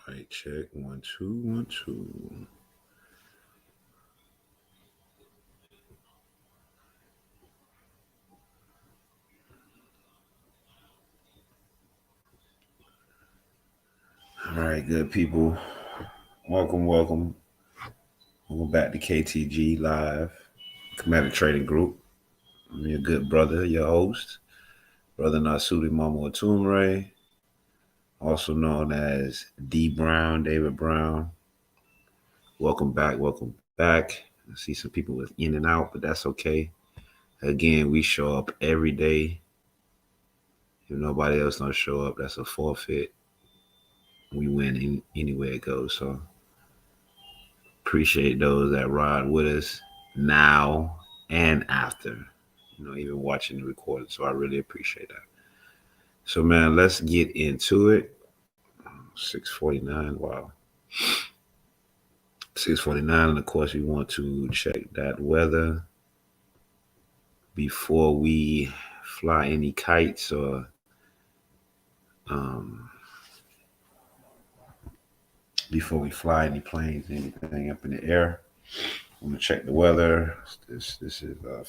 Mic check. 1 2 1 2. All right, good people. Welcome. Welcome back to KTG Live, Commander Trading Group. I'm your good brother, your host, Brother Nasudi Mama Otumre, also known as D Brown, David Brown. Welcome back. I see some people with in and out, but that's okay. Again, we show up every day. If nobody else don't show up, that's a forfeit. We win anywhere it goes. So appreciate those that ride with us now and after, even watching the recording. So I really appreciate that. So man, let's get into it. 6:49. Wow. 6:49, and of course we want to check that weather before we fly any kites or um, before we fly any planes, anything up in the air. I'm gonna check the weather. This is December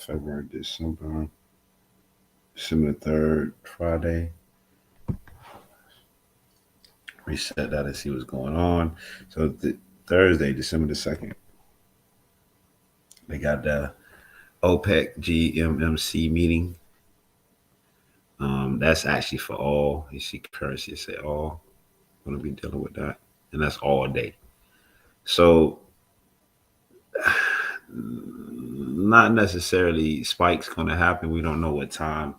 3rd, Friday. Reset that and see what's going on. So Thursday, December the 2nd, they got the OPEC GMMC meeting. That's actually for all. You see currency say all. Going to be dealing with that, and that's all day. So not necessarily spikes going to happen. We don't know what time,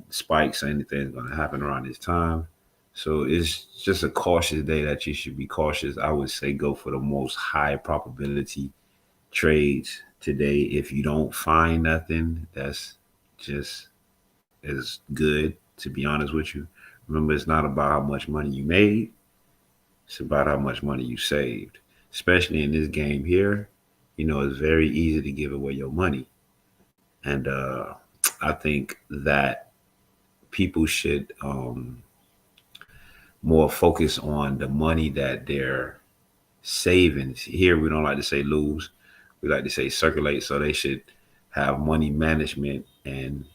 spikes or anything is going to happen around this time. So it's just a cautious day that you should be cautious. I would say go for the most high probability trades today. If you don't find nothing, that's just as good, to be honest with you. Remember, it's not about how much money you made, it's about how much money you saved. Especially in this game here, it's very easy to give away your money. And I think that people should more focus on the money that they're saving. Here, we don't like to say lose, we like to say circulate. So they should have money management and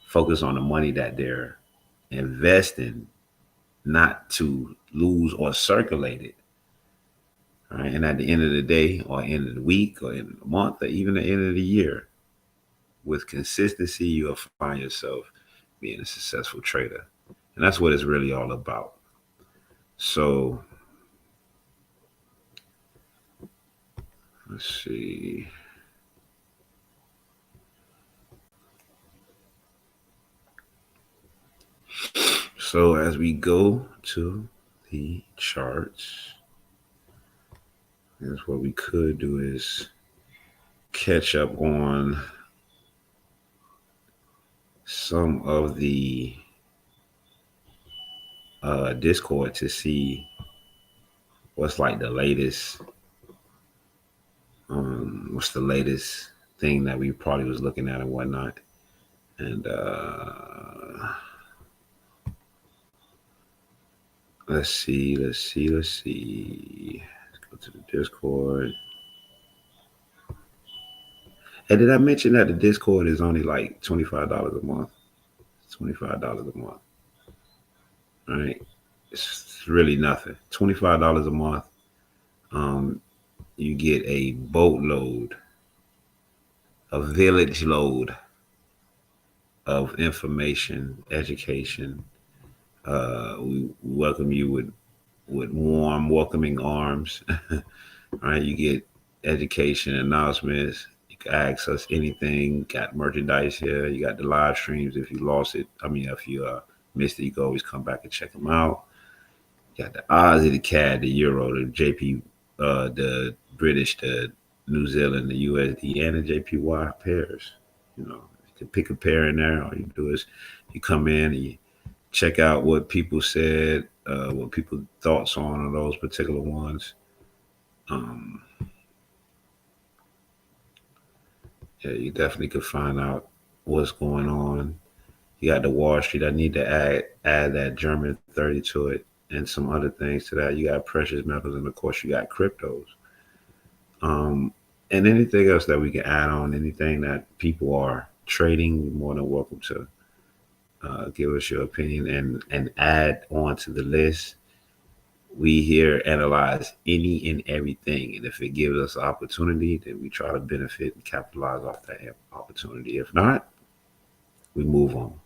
focus on the money that they're investing, not to lose or circulate it. All right. And at the end of the day, or end of the week, or end of the month, or even the end of the year, with consistency, you'll find yourself being a successful trader. And that's what it's really all about. So let's see. So as we go to the charts, here's what we could do is catch up on some of the Discord to see what's like the latest. What's the latest thing that we probably was looking at and whatnot. And let's see. Let's go to the Discord. Hey, did I mention that the Discord is only like $25 a month? $25 a month. All right. It's really nothing. $25 a month. You get a boatload, a village load of information, education. We welcome you with warm, welcoming arms. All right, you get education announcements. You can ask us anything. Got merchandise here. You got the live streams. If you lost it, if you missed it, you can always come back and check them out. You got the Aussie, the CAD, the Euro, the JP, the British, the New Zealand, the USD, and the JPY pairs. You can pick a pair in there. All you do is you come in and you check out what people said, what people thoughts on those particular ones. Yeah, you definitely could find out what's going on. You got the Wall Street. I need to add that German 30 to it. and some other things to that. You got precious metals, and of course, you got cryptos. Um, and anything else that we can add on, anything that people are trading, you're more than welcome to give us your opinion and add on to the list. We here analyze any and everything, and if it gives us opportunity, then we try to benefit and capitalize off that opportunity. If not, we move on.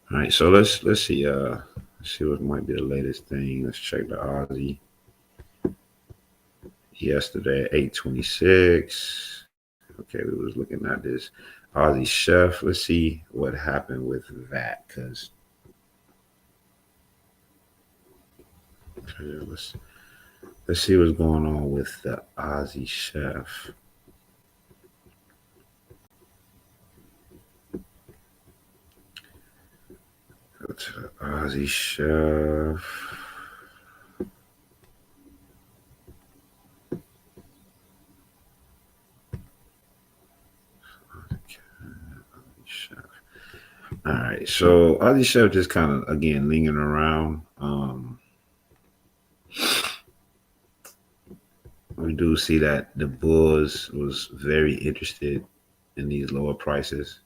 All right, so let's see. Let's see what might be the latest thing. Let's check the Aussie yesterday, 826. Okay, we was looking at this Aussie chef. Let's see what happened with that, because let's see what's going on with the Aussie chef. Go to the Aussie chef. Chef. All right, so Aussie chef just kind of again lingering around. We do see that the Bulls was very interested in these lower prices,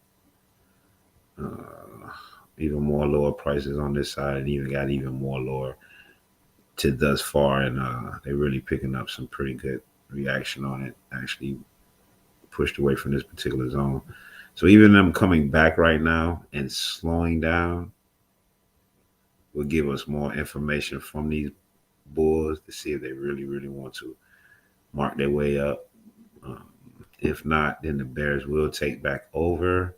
uh, even more lower prices on this side, and even got even more lower to thus far, and they're really picking up some pretty good reaction on it. Actually, pushed away from this particular zone, so even them coming back right now and slowing down will give us more information from these Bulls to see if they really want to mark their way up. Um, if not, then the Bears will take back over.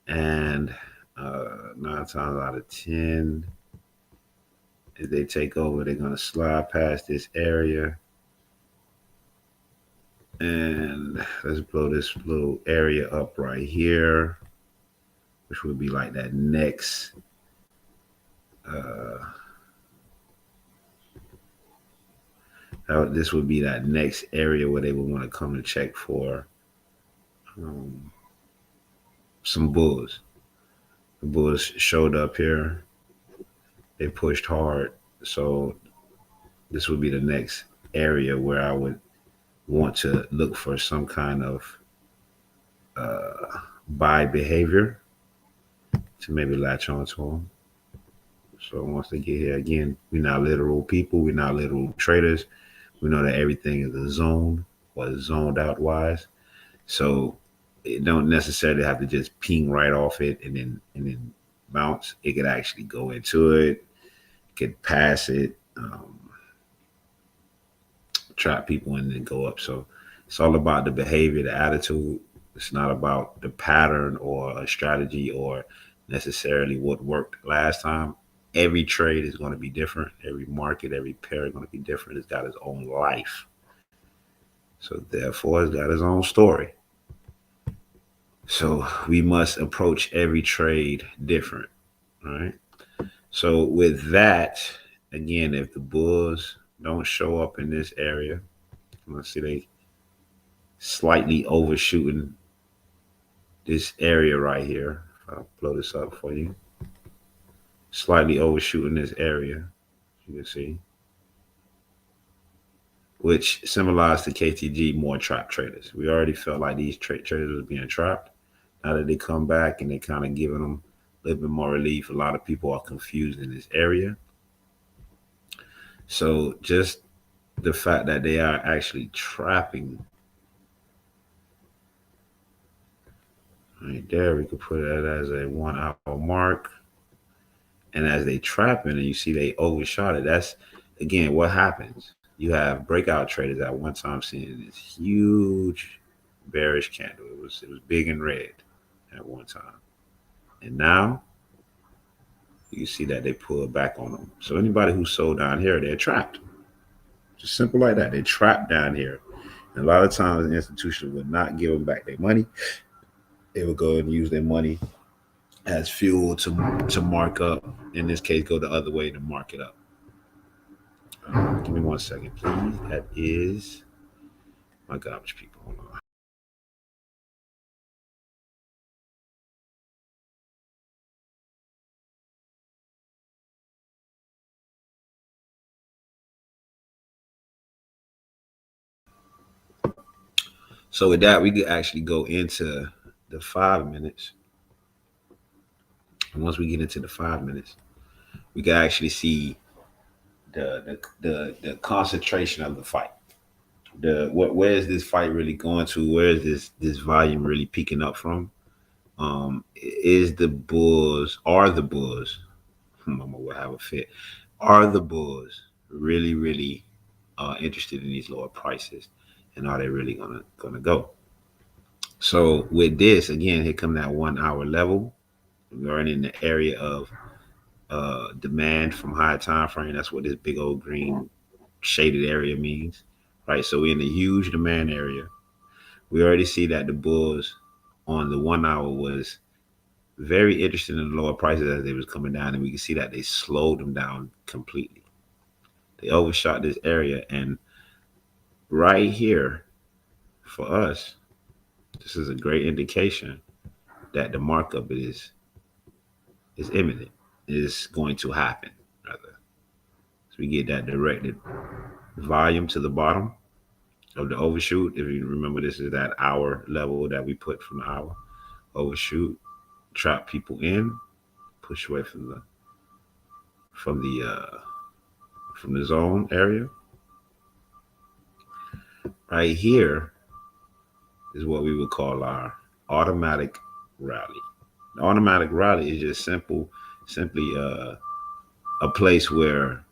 And 9 times out of 10, if they take over, they're going to slide past this area. And let's blow this little area up right here, which would be like that next. Uh, this would be that next area where they would want to come and check for um, some bulls. The bulls showed up here. They pushed hard. So this would be the next area where I would want to look for some kind of buy behavior to maybe latch onto them. So once they get here, again, we're not literal people. We're not literal traders. We know that everything is a zone or zoned out wise. So it don't necessarily have to just ping right off it and then bounce. It could actually go into it, could pass it, trap people and then go up. So it's all about the behavior, the attitude. It's not about the pattern or a strategy or necessarily what worked last time. Every trade is going to be different. Every market, every pair is going to be different. It's got its own life. So therefore, it's got its own story. So we must approach every trade different. All right. So with that, again, if the Bulls don't show up in this area, let's see they slightly overshooting this area right here. I'll blow this up for you. Slightly overshooting this area, you can see, which symbolized to KTG more trap traders. We already felt like these traders was being trapped. Now that they come back and they kind of giving them a little bit more relief, a lot of people are confused in this area. So just the fact that they are actually trapping right there, we could put it as a 1 hour mark. And as they trapping and you see they overshot it, that's again what happens. You have breakout traders at one time seeing this huge bearish candle. It was big and red at one time. And now you see that they pull back on them. So anybody who sold down here, they're trapped. Just simple like that. They're trapped down here. And a lot of times the institution would not give them back their money. They would go and use their money as fuel to mark up. In this case, go the other way to mark it up. Give me 1 second, please. That is my garbage people. Hold on. So with that, we could actually go into the 5 minutes. And once we get into the 5 minutes, we can actually see the concentration of the fight. Where is this fight really going to? Where is this volume really peaking up from? Is the Bulls are the Bulls? Mama will have a fit. Are the Bulls really interested in these lower prices, and are they really gonna go? So with this again, here come that 1 hour level. We're in the area of demand from higher time frame. That's what this big old green shaded area means, right? So we're in a huge demand area. We already see that the Bulls on the 1 hour was very interested in the lower prices as they was coming down, and we can see that they slowed them down completely. They overshot this area, and right here for us, this is a great indication that the markup is imminent, is going to happen rather. So we get that directed volume to the bottom of the overshoot. If you remember, this is that hour level that we put from the hour. Overshoot, trap people in, push away from the zone area. Right here is what we would call our automatic rally. The automatic rally is just simply a place where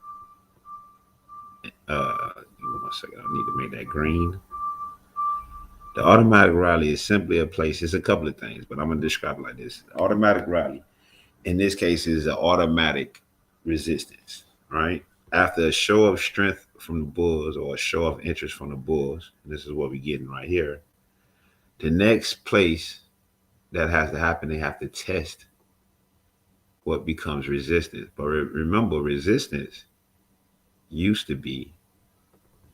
give me 1 second. I need to make that green. The automatic rally is simply a place. It's a couple of things, but I'm gonna describe it like this. Automatic rally, in this case, is an automatic resistance, right? After a show of strength from the Bulls or a show of interest from the Bulls, and this is what we're getting right here. The next place that has to happen, they have to test what becomes resistance. But remember, resistance used to be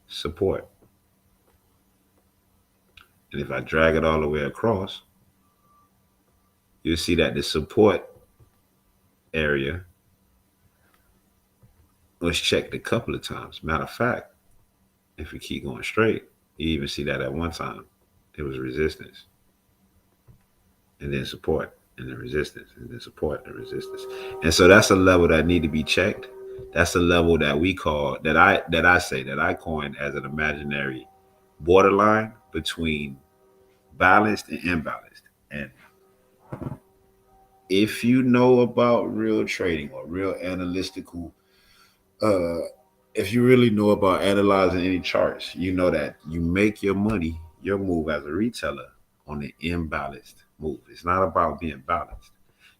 support. And if I drag it all the way across, you'll see that the support area was checked a couple of times. Matter of fact, if we keep going straight, you even see that at one time it was resistance, and then support, and then resistance, and then support and resistance. And so that's a level that need to be checked. That's a level that we call that I coined as an imaginary borderline between balanced and imbalanced. And if you know about real trading or real analytical, uh, if you really know about analyzing any charts, you know that you make your money, your move as a retailer on the imbalanced move. It's not about being balanced.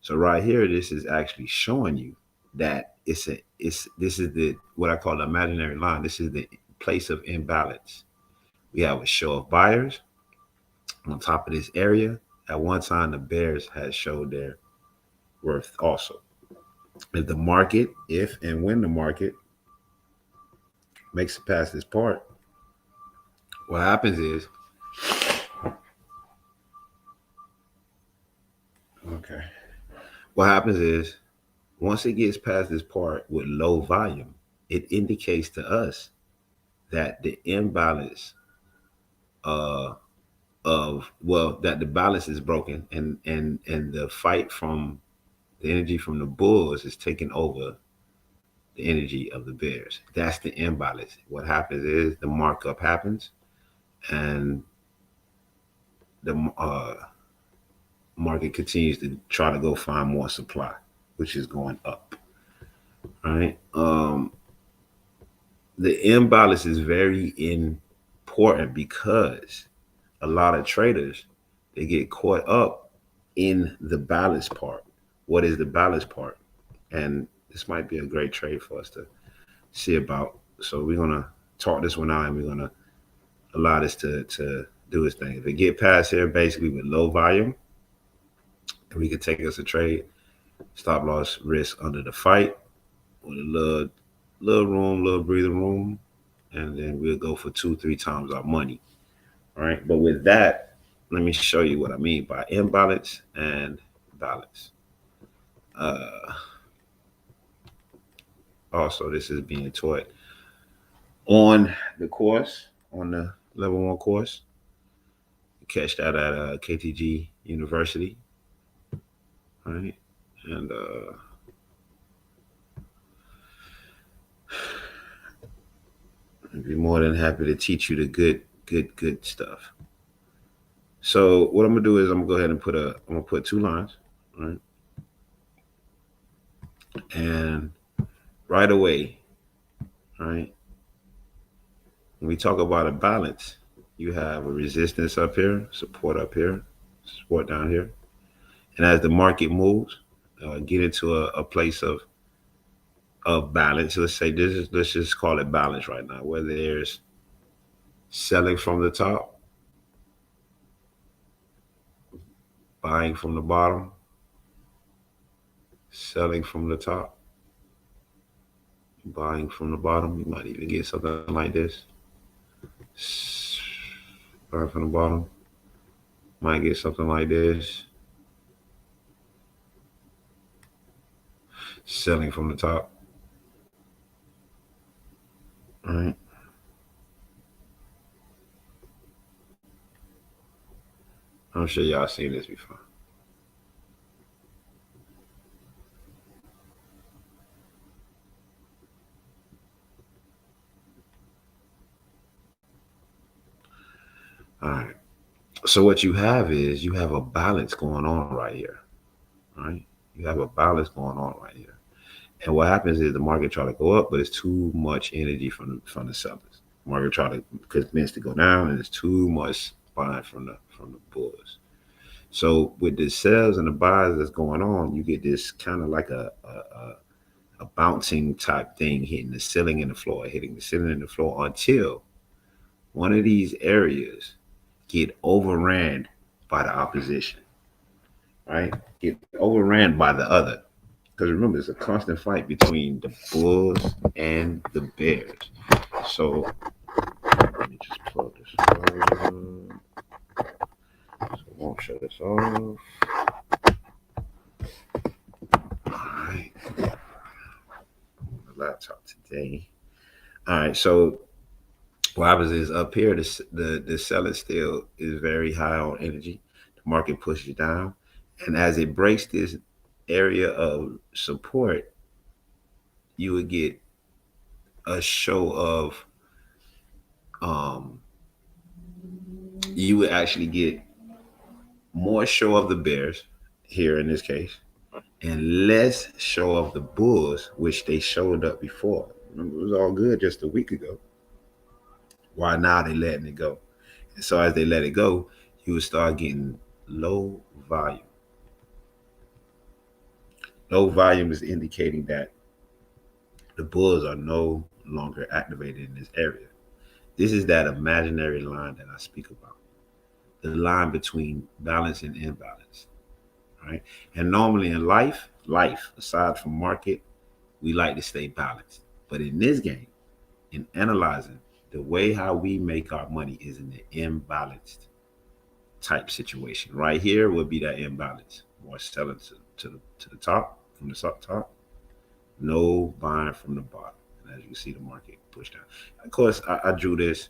So right here, this is actually showing you that this is the what I call the imaginary line. This is the place of imbalance. We have a show of buyers on top of this area. At one time, the bears had showed their worth also. If the market, if and when the market makes it past this part, what happens is, okay, what happens is once it gets past this part with low volume, it indicates to us that the imbalance uh, that the balance is broken, and the fight from the energy from the bulls is taking over the energy of the bears. That's the imbalance. What happens is the markup happens, and the market continues to try to go find more supply, which is going up. Right. The imbalance is very important because a lot of traders, they get caught up in the balance part. What is the balance part? And this might be a great trade for us to see about. So we're gonna talk this one out, and we're gonna allow this to do its thing. If it get past here, basically with low volume, and we can take us a trade, stop loss risk under the fight with a little room, little breathing room, and then we'll go for 2, 3 times our money. All right. But with that, let me show you what I mean by imbalance and balance. Uh, Also, this is being taught on the course, on the level 1 course. catch that at KTG University, right? And I'd be more than happy to teach you the good stuff. So what I'm gonna do is I'm gonna go ahead and I'm gonna put two lines, right? And right away, right, when we talk about a balance, you have a resistance up here, support down here, and as the market moves, get into a place of balance. Let's just call it balance right now, where there's selling from the top, buying from the bottom, selling from the top, buying from the bottom. You might even get something like this. Buying from the bottom. Might get something like this. Selling from the top. All right. I'm sure y'all seen this before. All right. So what you have is you have a balance going on right here. Right? You have a balance going on right here. And what happens is the market try to go up, but it's too much energy from the sellers. Market try to convince to go down, and it's too much buying from the bulls. So with the sells and the buys that's going on, you get this kind of like a bouncing type thing hitting the ceiling and the floor, hitting the ceiling and the floor until one of these areas get overran by the opposition, right? Get overran by the other. Because remember, it's a constant fight between the Bulls and the Bears. So let me just plug this up. So it won't shut us off. All right. The laptop today. All right. So what happens is up here, the seller still is very high on energy. The market pushes down. And as it breaks this area of support, you would get a show of um you would actually get more show of the bears here in this case and less show of the bulls, which they showed up before. Remember, it was all good just a week ago. Why now they letting it go? And so as they let it go, you would start getting low volume. Low volume is indicating that the bulls are no longer activated in this area. This is that imaginary line that I speak about, the line between balance and imbalance, right? And normally in life, aside from market, we like to stay balanced. But in this game, in analyzing, the way how we make our money is in the imbalanced type situation. Right here would be that imbalance. More selling to the top, from the top, no buying from the bottom. And as you can see, the market pushed down. Of course, I drew this.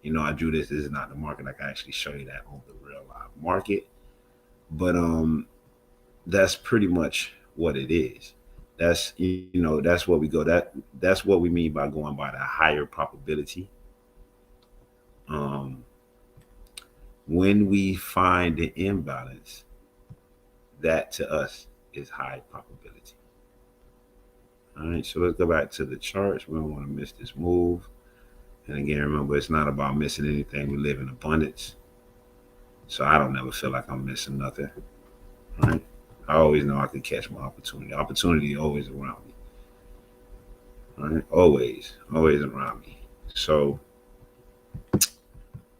I drew this. This is not the market. I can actually show you that on the real live market. But that's pretty much what it is. That's what we go. That's what we mean by going by the higher probability. Um, when we find the imbalance, that to us is high probability. All right, so let's go back to the charts. We don't want to miss this move. And again, remember, it's not about missing anything. We live in abundance. So I don't never feel like I'm missing nothing. Right? I always know I can catch my opportunity. Opportunity always around me. Right? Always around me. So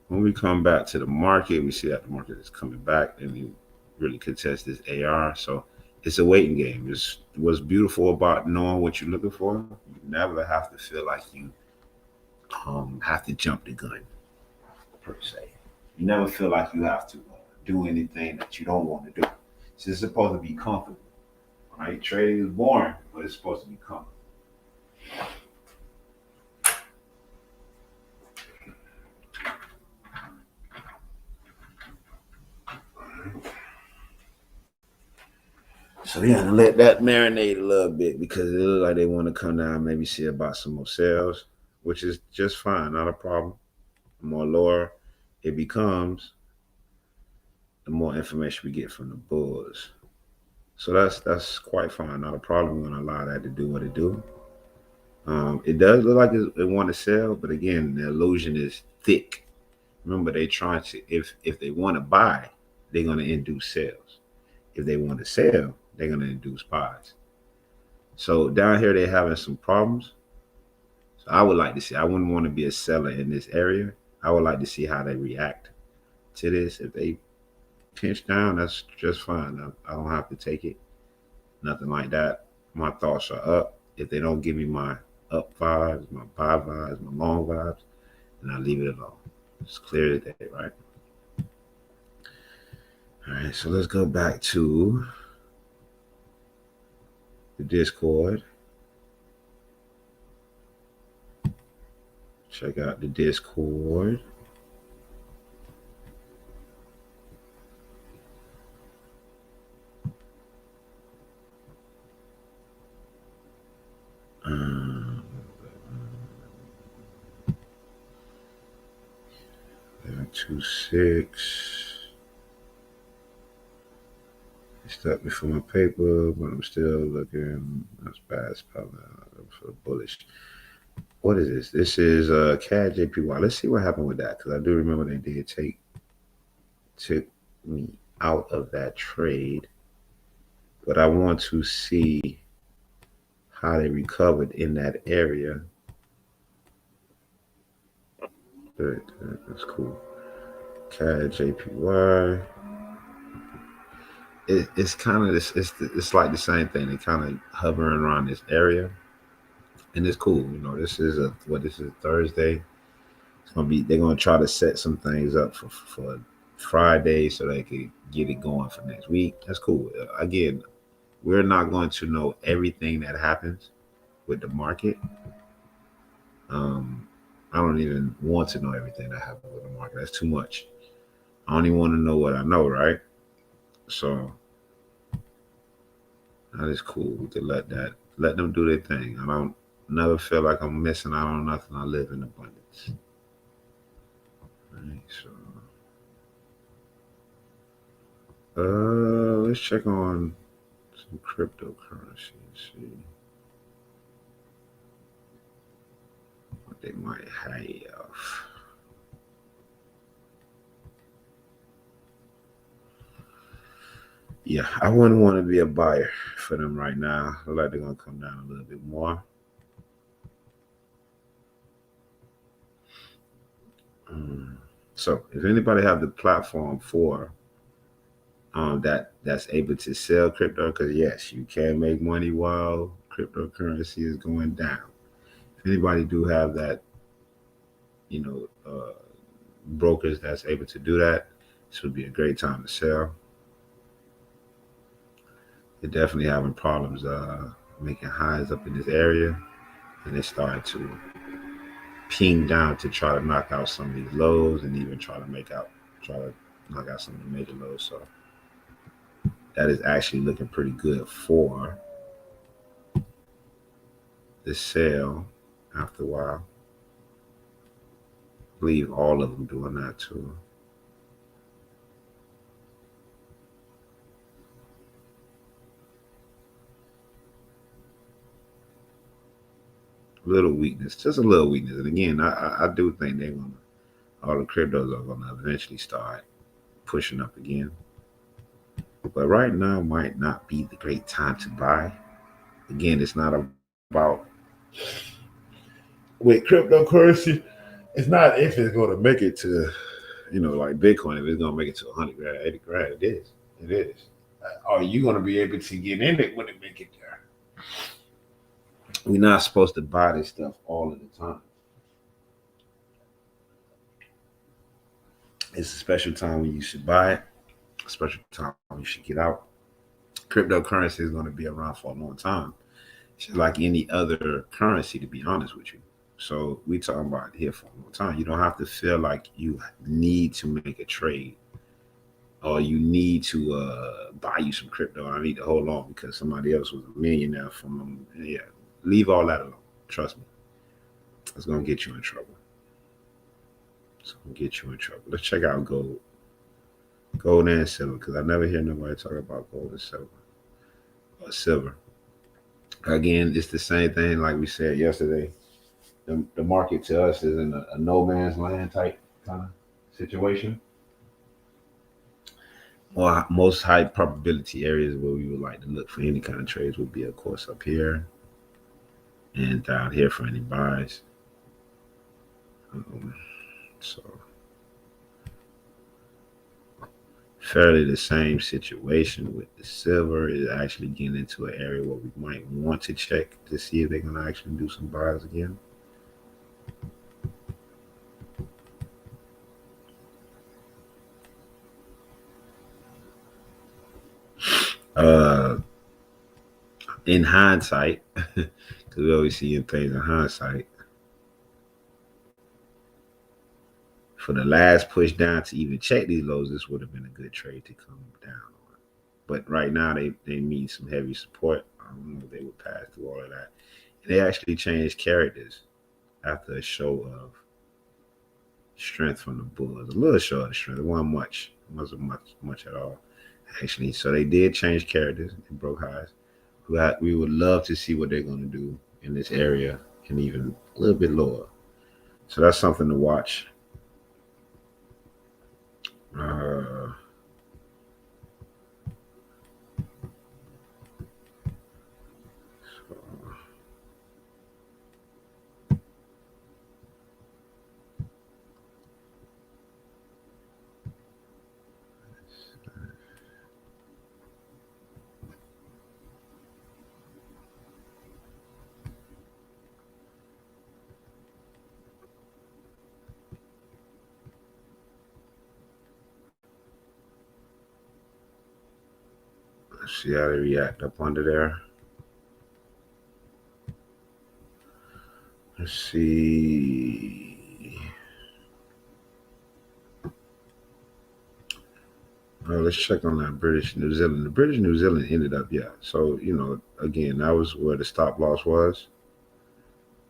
when we come back to the market, we see that the market is coming back and we really contest this AR. So it's a waiting game. It's what's beautiful about knowing what you're looking for. You never have to feel like you have to jump the gun per se. You never feel like you have to do anything that you don't want to do. It's supposed to be comfortable, right? Trading is boring, but it's supposed to be comfortable. So yeah, let that marinate a little bit because it looks like they want to come down, maybe see about some more sales, which is just fine, not a problem. The more lower it becomes, the more information we get from the bulls. So that's quite fine, not a problem. We're gonna allow that to do what it do. It does look like it want to sell, but again, the illusion is thick. Remember, they trying to if they want to buy, they're gonna induce sales. If they want to sell, they're gonna induce buys. So down here they're having some problems. So I would like to see. I wouldn't want to be a seller in this area. I would like to see how they react to this. If they pinch down, that's just fine. I don't have to take it. Nothing like that. My thoughts are up. If they don't give me my up vibes, my buy vibes, my long vibes, then I leave it alone. It's clear as day, right? All right, so let's go back to the Discord. Check out the Discord. Um, 26. Stuck before my paper, but I'm still looking. That's bad. It's probably for bullish. What is this? This is CAD JPY. Let's see what happened with that because I do remember they did took me out of that trade, but I want to see how they recovered in that area. Good, that's cool. CAD JPY. It's kind of this. It's like the same thing. They kind of hovering around this area, and it's cool. You know, this is this is Thursday. It's gonna be. They're gonna try to set some things up for Friday so they could get it going for next week. That's cool. Again, we're not going to know everything that happens with the market. Um, I don't even want to know everything that happens with the market. That's too much. I only want to know what I know, right? So that is cool. We could let them do their thing. I don't never feel like I'm missing out on nothing. I live in abundance. Right, so let's check on some cryptocurrency and see what they might have. Yeah, I wouldn't want to be a buyer for them right now. I like they're gonna come down a little bit more. So if anybody have the platform for that's able to sell crypto, because yes, you can make money while cryptocurrency is going down. If anybody do have that, you know, brokers that's able to do that, this would be a great time to sell. They're definitely having problems making highs up in this area, and they started to ping down to try to knock out some of these lows and even try to knock out some of the major lows. So that is actually looking pretty good for the sale after a while. I believe all of them doing that too. Little weakness, just a little weakness. And again, I do think they're gonna all the cryptos are gonna eventually start pushing up again. But right now might not be the great time to buy. Again, it's not about with cryptocurrency. It's not if it's going to make it to, like Bitcoin. If it's going to make it to 100 grand, 80 grand, it is. It is. Are you going to be able to get in it when it make it there? We're not supposed to buy this stuff all of the time. It's a special time when you should buy it. A special time when you should get out. Cryptocurrency is going to be around for a long time. It's like any other currency, to be honest with you. So we talking about here for a long time. You don't have to feel like you need to make a trade or you need to buy you some crypto. I need to hold on because somebody else was a millionaire from them. Yeah, leave all that alone. Trust me, it's gonna get you in trouble. It's gonna get you in trouble. Let's check out gold and silver because I never hear nobody talk about gold and silver. Or silver. Again, it's the same thing like we said yesterday. The market to us is in a no man's land type kind of situation. Well, most high probability areas where we would like to look for any kind of trades would be, of course, up here and down here for any buys. So, fairly the same situation with the silver is actually getting into an area where we might want to check to see if they're going to actually do some buys again. Uh, in hindsight, because we always see things in hindsight, for the last push down to even check these lows, this would have been a good trade to come down on. But right now, they need some heavy support. I don't know if they would pass through all of that. And they actually changed characters after a show of strength from the Bulls. A little show of strength. It wasn't much. It wasn't much at all, actually. So they did change characters and broke highs. We would love to see what they're going to do in this area and even a little bit lower. So that's something to watch. Uh, let's see how they react up under there. Let's see. Let's check on that British New Zealand. The British New Zealand ended up, yeah. So, again, that was where the stop loss was.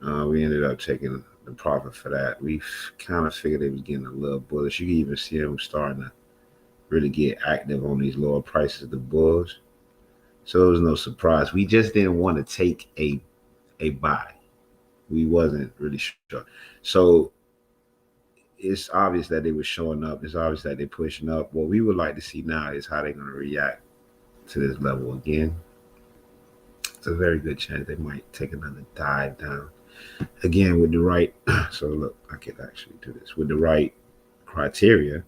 We ended up taking the profit for that. We kind of figured it was getting a little bullish. You can even see them starting to really get active on these lower prices of the bulls. So it was no surprise. We just didn't want to take a buy. We wasn't really sure. So it's obvious that they were showing up. It's obvious that they're pushing up. What we would like to see now is how they're going to react to this level again. It's a very good chance they might take another dive down. Again, with the right, so look, I could actually do this. With the right criteria,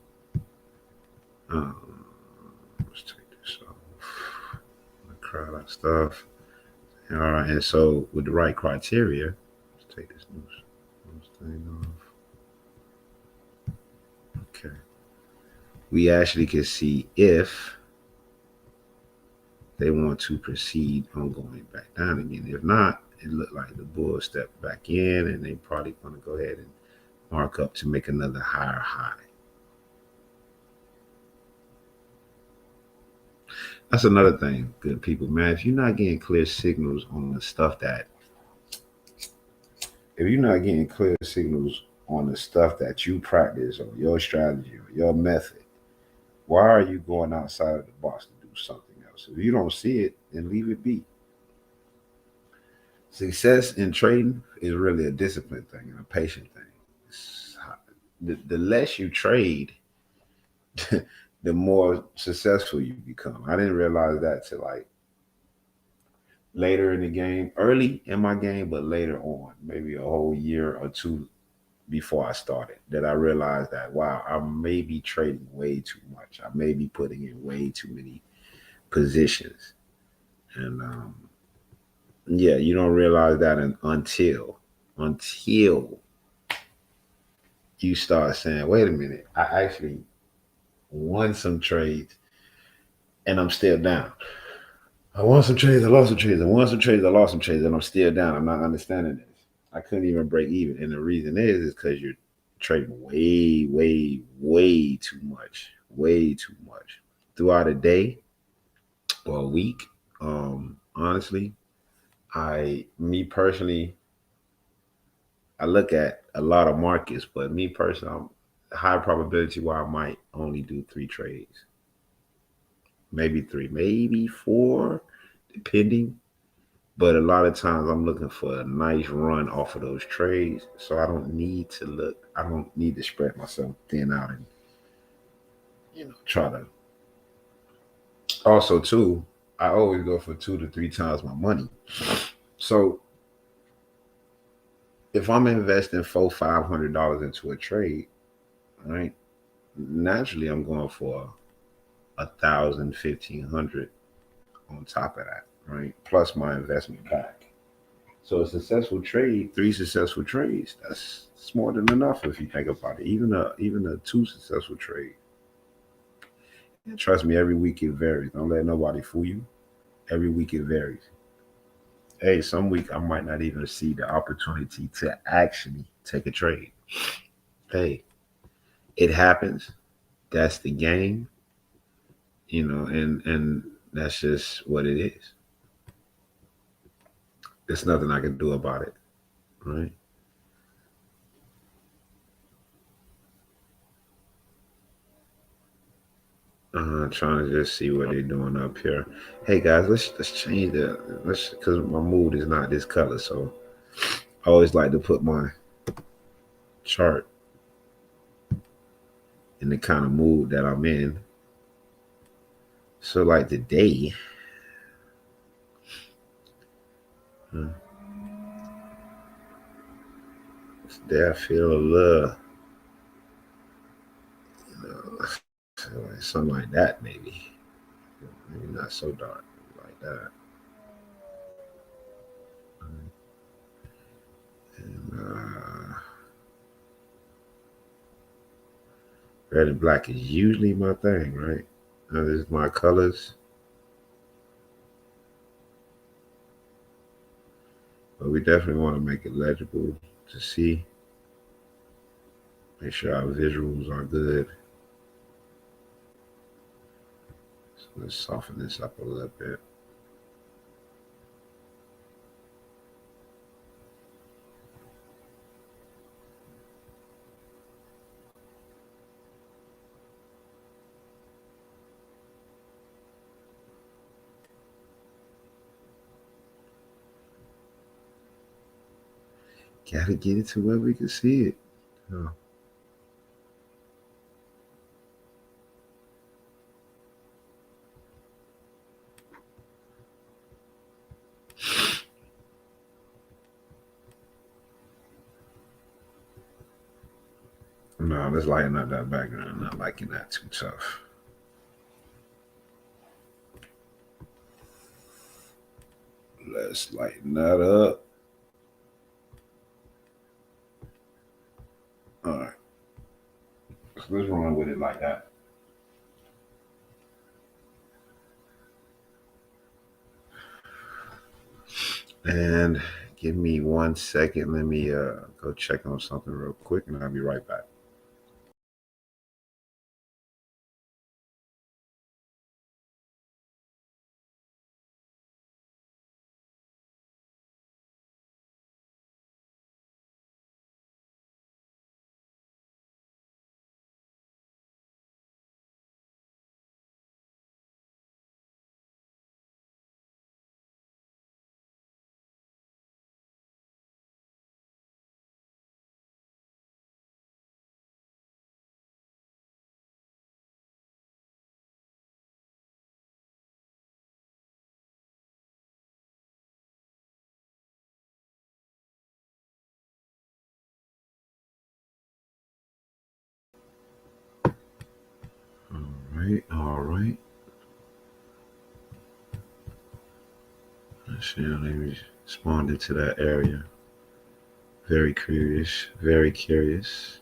let's take this off. Crowd out stuff. All right, and so with the right criteria, let's take this news thing off. Okay. We actually can see if they want to proceed on going back down again. If not, it looked like the bulls stepped back in and they probably going to go ahead and mark up to make another higher high. That's another thing, good people, man. If you're not getting clear signals on the stuff that you practice or your strategy or your method, why are you going outside of the box to do something else? If you don't see it, then leave it be. Success in trading is really a discipline thing and a patient thing. The less you trade, the more successful you become. I didn't realize that till like later in the game, early in my game, but later on, maybe a whole year or two before I started, that I realized that, wow, I may be trading way too much. I may be putting in way too many positions. And yeah, you don't realize that until you start saying, wait a minute, I actually won some trades and I'm still down. I won some trades, I lost some trades. I won some trades, I lost some trades, and I'm still down. I'm not understanding this. I couldn't even break even. And the reason is because you're trading way, way, way too much. way too much throughout a day or a week. Honestly, me personally, I look at a lot of markets, but me personally, I'm high probability where I might only do 3 trades, maybe three, maybe four, depending. But a lot of times I'm looking for a nice run off of those trades. So I don't need to spread myself thin out and, try to. Also, too, I always go for 2 to 3 times my money. So if I'm investing $400-500 into a trade, right, naturally I'm going for 1,000, 1,500 on top of that, right? Plus my investment back. So a successful trade, 3 successful trades, that's more than enough if you think about it. Even a 2 successful trade. And trust me, every week it varies. Don't let nobody fool you. Every week it varies. Hey, some week I might not even see the opportunity to actually take a trade. Hey, it happens. That's the game, and that's just what it is. There's nothing I can do about it, right? Trying to just see what they're doing up here. Hey guys, let's change let's because my mood is not this color, so I always like to put my chart in the kind of mood that I'm in. So like today, uh, today I feel a little, like something like that maybe not so dark like that. And red and black is usually my thing, right? This is my colors, but we definitely want to make it legible to see. Make sure our visuals are good. So let's soften this up a little bit. Gotta get it to where we can see it. Oh, no, let's lighten up that background. I'm not liking that too tough. Let's lighten that up. All right. So let's run with it like that. And give me 1 second. Let me go check on something real quick and I'll be right back. All right, all right. Let's see how they responded to that area. Very curious, very curious.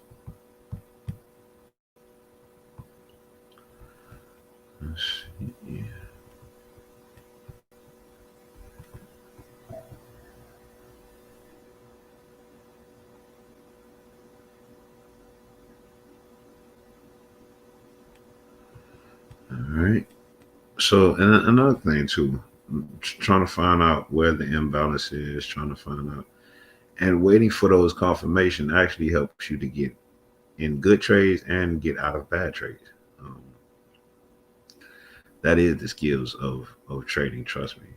Let's see. So, and another thing too, trying to find out where the imbalance is, trying to find out, and waiting for those confirmation actually helps you to get in good trades and get out of bad trades. Um, that is the skills of trading. Trust me,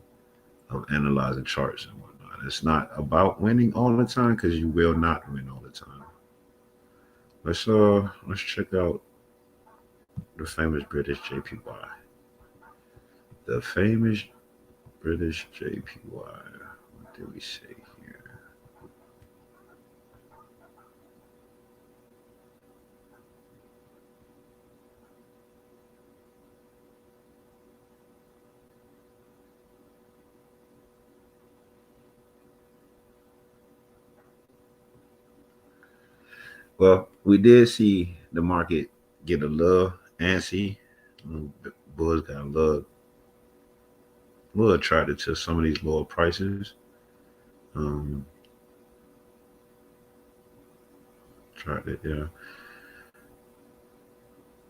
of analyzing charts and whatnot. It's not about winning all the time because you will not win all the time. Let's check out the famous British JPY. The famous British JPY. What did we say here? Well, we did see the market get a little antsy. Bulls got little attracted to some of these lower prices. Um, tried it, yeah.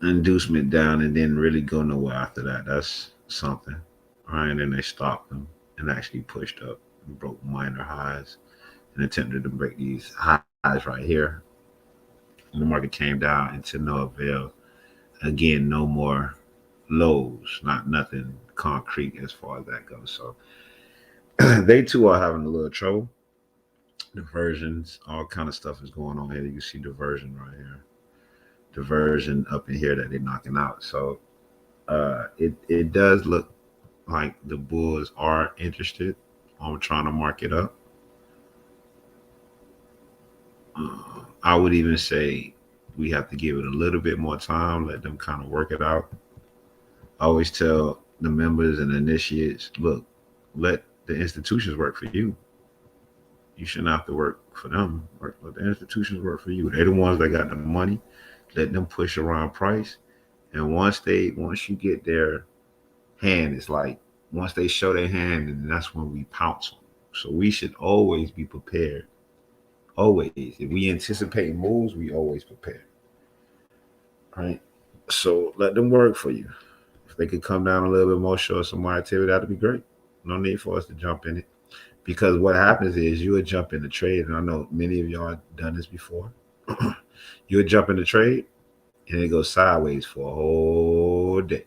Inducement down and didn't really go nowhere after that. That's something. All right, and then they stopped them and actually pushed up and broke minor highs and attempted to break these highs right here. And the market came down into no avail. Again, no more lows, not nothing concrete as far as that goes. So they too are having a little trouble. Diversions, all kind of stuff is going on here. You can see diversion right here, diversion up in here that they're knocking out. So it does look like the bulls are interested on trying to mark it up. I would even say we have to give it a little bit more time, let them kind of work it out. I always tell the members and initiates, look, let the institutions work for you. You shouldn't have to work for them. Let the institutions work for you. They're the ones that got the money. Let them push around price. And once you get their hand, it's like once they show their hand, and that's when we pounce on them. So we should always be prepared. Always. If we anticipate moves, we always prepare. Right? So let them work for you. If they could come down a little bit more, show us some more activity, that'd be great. No need for us to jump in it. Because what happens is you would jump in the trade, and I know many of y'all done this before. You would jump in the trade and it goes sideways for a whole day.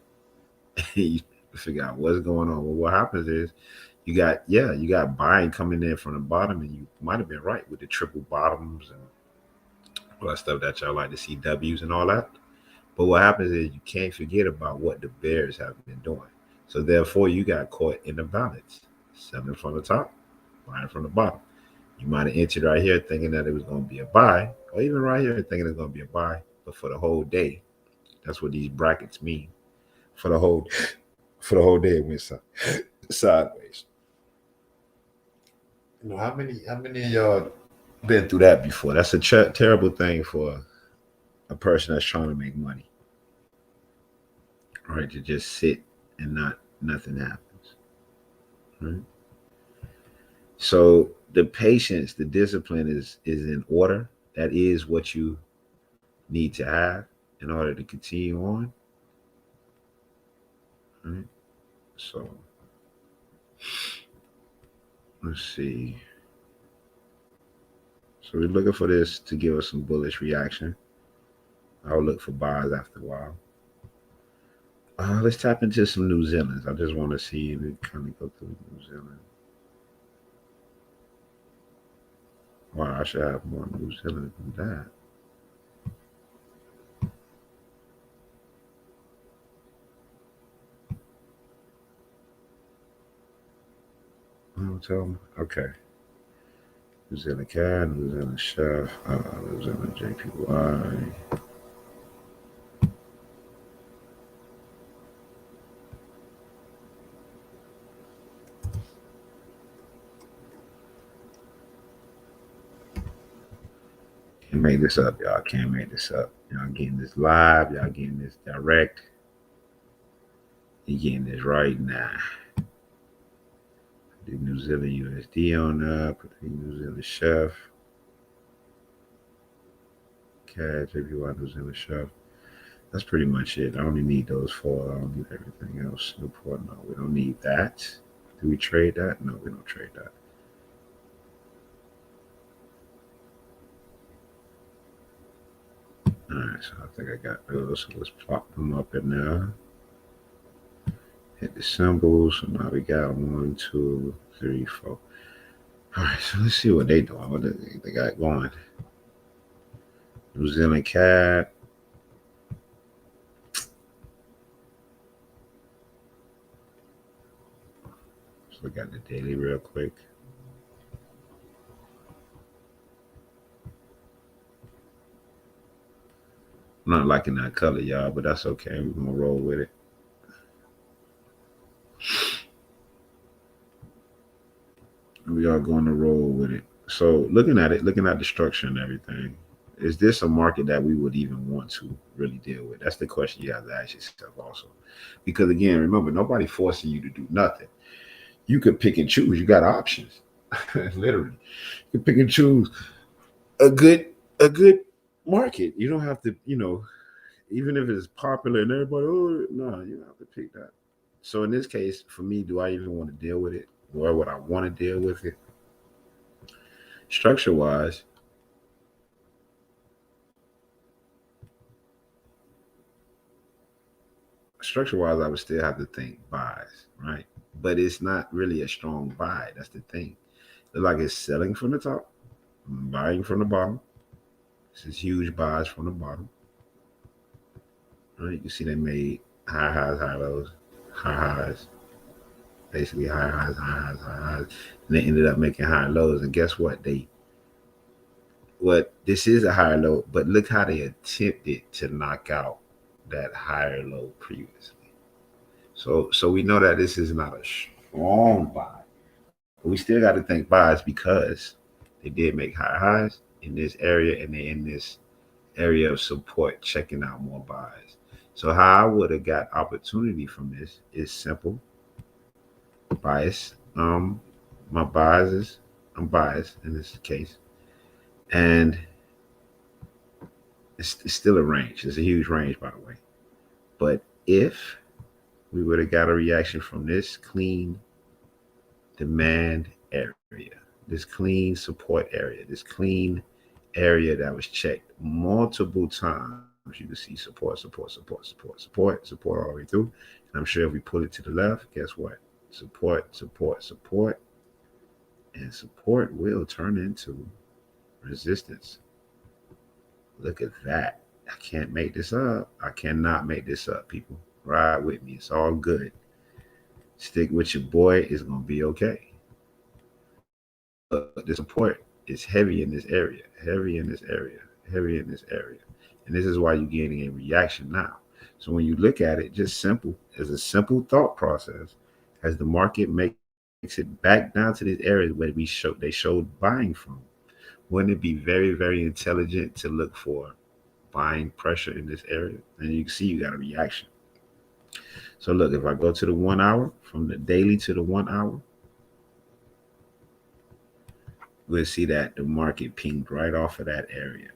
You figure out what's going on. Well, what happens is you got buying coming in from the bottom, and you might have been right with the triple bottoms and all that stuff that y'all like to see W's and all that. But what happens is you can't forget about what the bears have been doing. So therefore, you got caught in the balance, selling from the top, buying from the bottom. You might have entered right here thinking that it was going to be a buy, or even right here thinking it's going to be a buy. But for the whole day, that's what these brackets mean. For the whole day, it went sideways. You know how many of y'all been through that before? That's a terrible thing for a person that's trying to make money, right? To just sit and nothing happens, right? So the patience, the discipline is in order. That is what you need to have in order to continue on, right? So let's see. So we're looking for this to give us some bullish reaction. I'll look for buys after a while. Let's tap into some New Zealand's. I just want to see if we kind of go through New Zealand. Wow, I should have more New Zealand than that. Tell me. Okay. New Zealand CAD, New Zealand Chef, New Zealand JPY. Can't make this up, y'all. Can't make this up. Y'all getting this live. Y'all getting this direct. You getting this right now. The New Zealand USD on up. Put the New Zealand Chef. CAD, JPY, New Zealand Chef. That's pretty much it. I only need those four. I don't need everything else. Newport, no, we don't need that. Do we trade that? No, we don't trade that. All right, so I think I got those. So let's plop them up in there. Hit the symbols. So now we got 1, 2, 3, 4. All right, so let's see what they doing. What they got going? New Zealand cat. So we got the daily real quick. I'm not liking that color, y'all, but that's okay. We're gonna roll with it. We are going to roll with it. So looking at it, looking at the structure and everything, is this a market that we would even want to really deal with? That's the question you have to ask yourself also. Because again, remember, nobody forcing you to do nothing. You could pick and choose. You got options. Literally. You can pick and choose a good market. You don't have to, even if it's popular and everybody, oh no, you don't have to pick that. So in this case, for me, do I even want to deal with it? Where would I want to deal with it? Structure wise, I would still have to think buys, right? But it's not really a strong buy. That's the thing. Look like it's selling from the top, buying from the bottom. This is huge buys from the bottom. Right? You can see they made high highs, high lows, high highs, basically high highs, high highs, high highs. And they ended up making high lows. And guess what? This is a higher low, but look how they attempted to knock out that higher low previously. So we know that this is not a strong buy. But we still got to think buys because they did make high highs in this area and they in this area of support checking out more buys. So how I would have got opportunity from this is simple. Bias. My biases. I'm biased in this case. And it's still a range. It's a huge range, by the way. But if we would have got a reaction from this clean demand area, this clean support area, this clean area that was checked multiple times. You can see support all the way through. And I'm sure if we pull it to the left, guess what? Support, and support will turn into resistance. Look at that. I can't make this up. I cannot make this up, people. Ride with me. It's all good. Stick with your boy. It's going to be okay. The support is heavy in this area, heavy in this area, heavy in this area. And this is why you're getting a reaction now. So when you look at it, just simple, as a simple thought process, as the market makes it back down to these areas where they showed buying from, wouldn't it be very, very intelligent to look for buying pressure in this area? And you can see you got a reaction. So look, if I go to the 1 hour, from the daily to the 1 hour, we'll see that the market pinged right off of that area,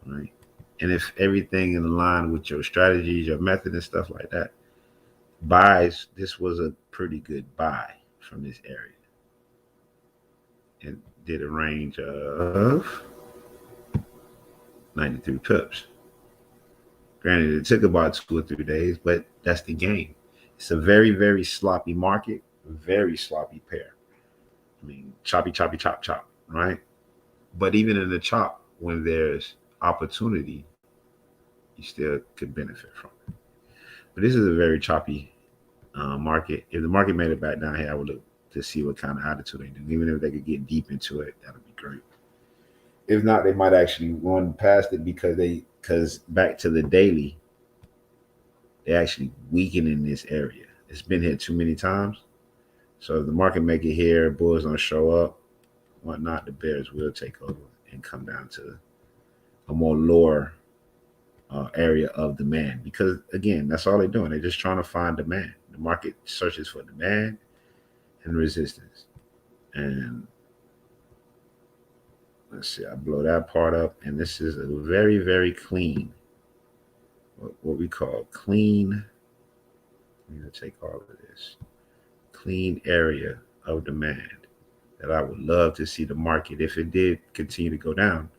right? And if everything in line with your strategies, your method, and stuff like that, buys, this was a pretty good buy from this area. And did a range of 93 pips. Granted, it took about 2 or 3 days, but that's the game. It's a very, very sloppy market, very sloppy pair. I mean, choppy, choppy, chop, chop, right? But even in the chop, when there's opportunity, you still could benefit from it. But this is a very choppy market. If the market made it back down here, I would look to see what kind of attitude they do. Even if they could get deep into it, that would be great. If not, they might actually run past it because back to the daily, they actually weaken in this area. It's been hit too many times. So if the market make it here, bulls don't show up, whatnot, the bears will take over and come down to a more lower area of demand. Because again, that's all they're doing. They're just trying to find demand. The market searches for demand and resistance. And let's see, I blow that part up. And this is a very, very clean what we call clean. I'm going to take all of this clean area of demand that I would love to see the market, if it did continue to go down,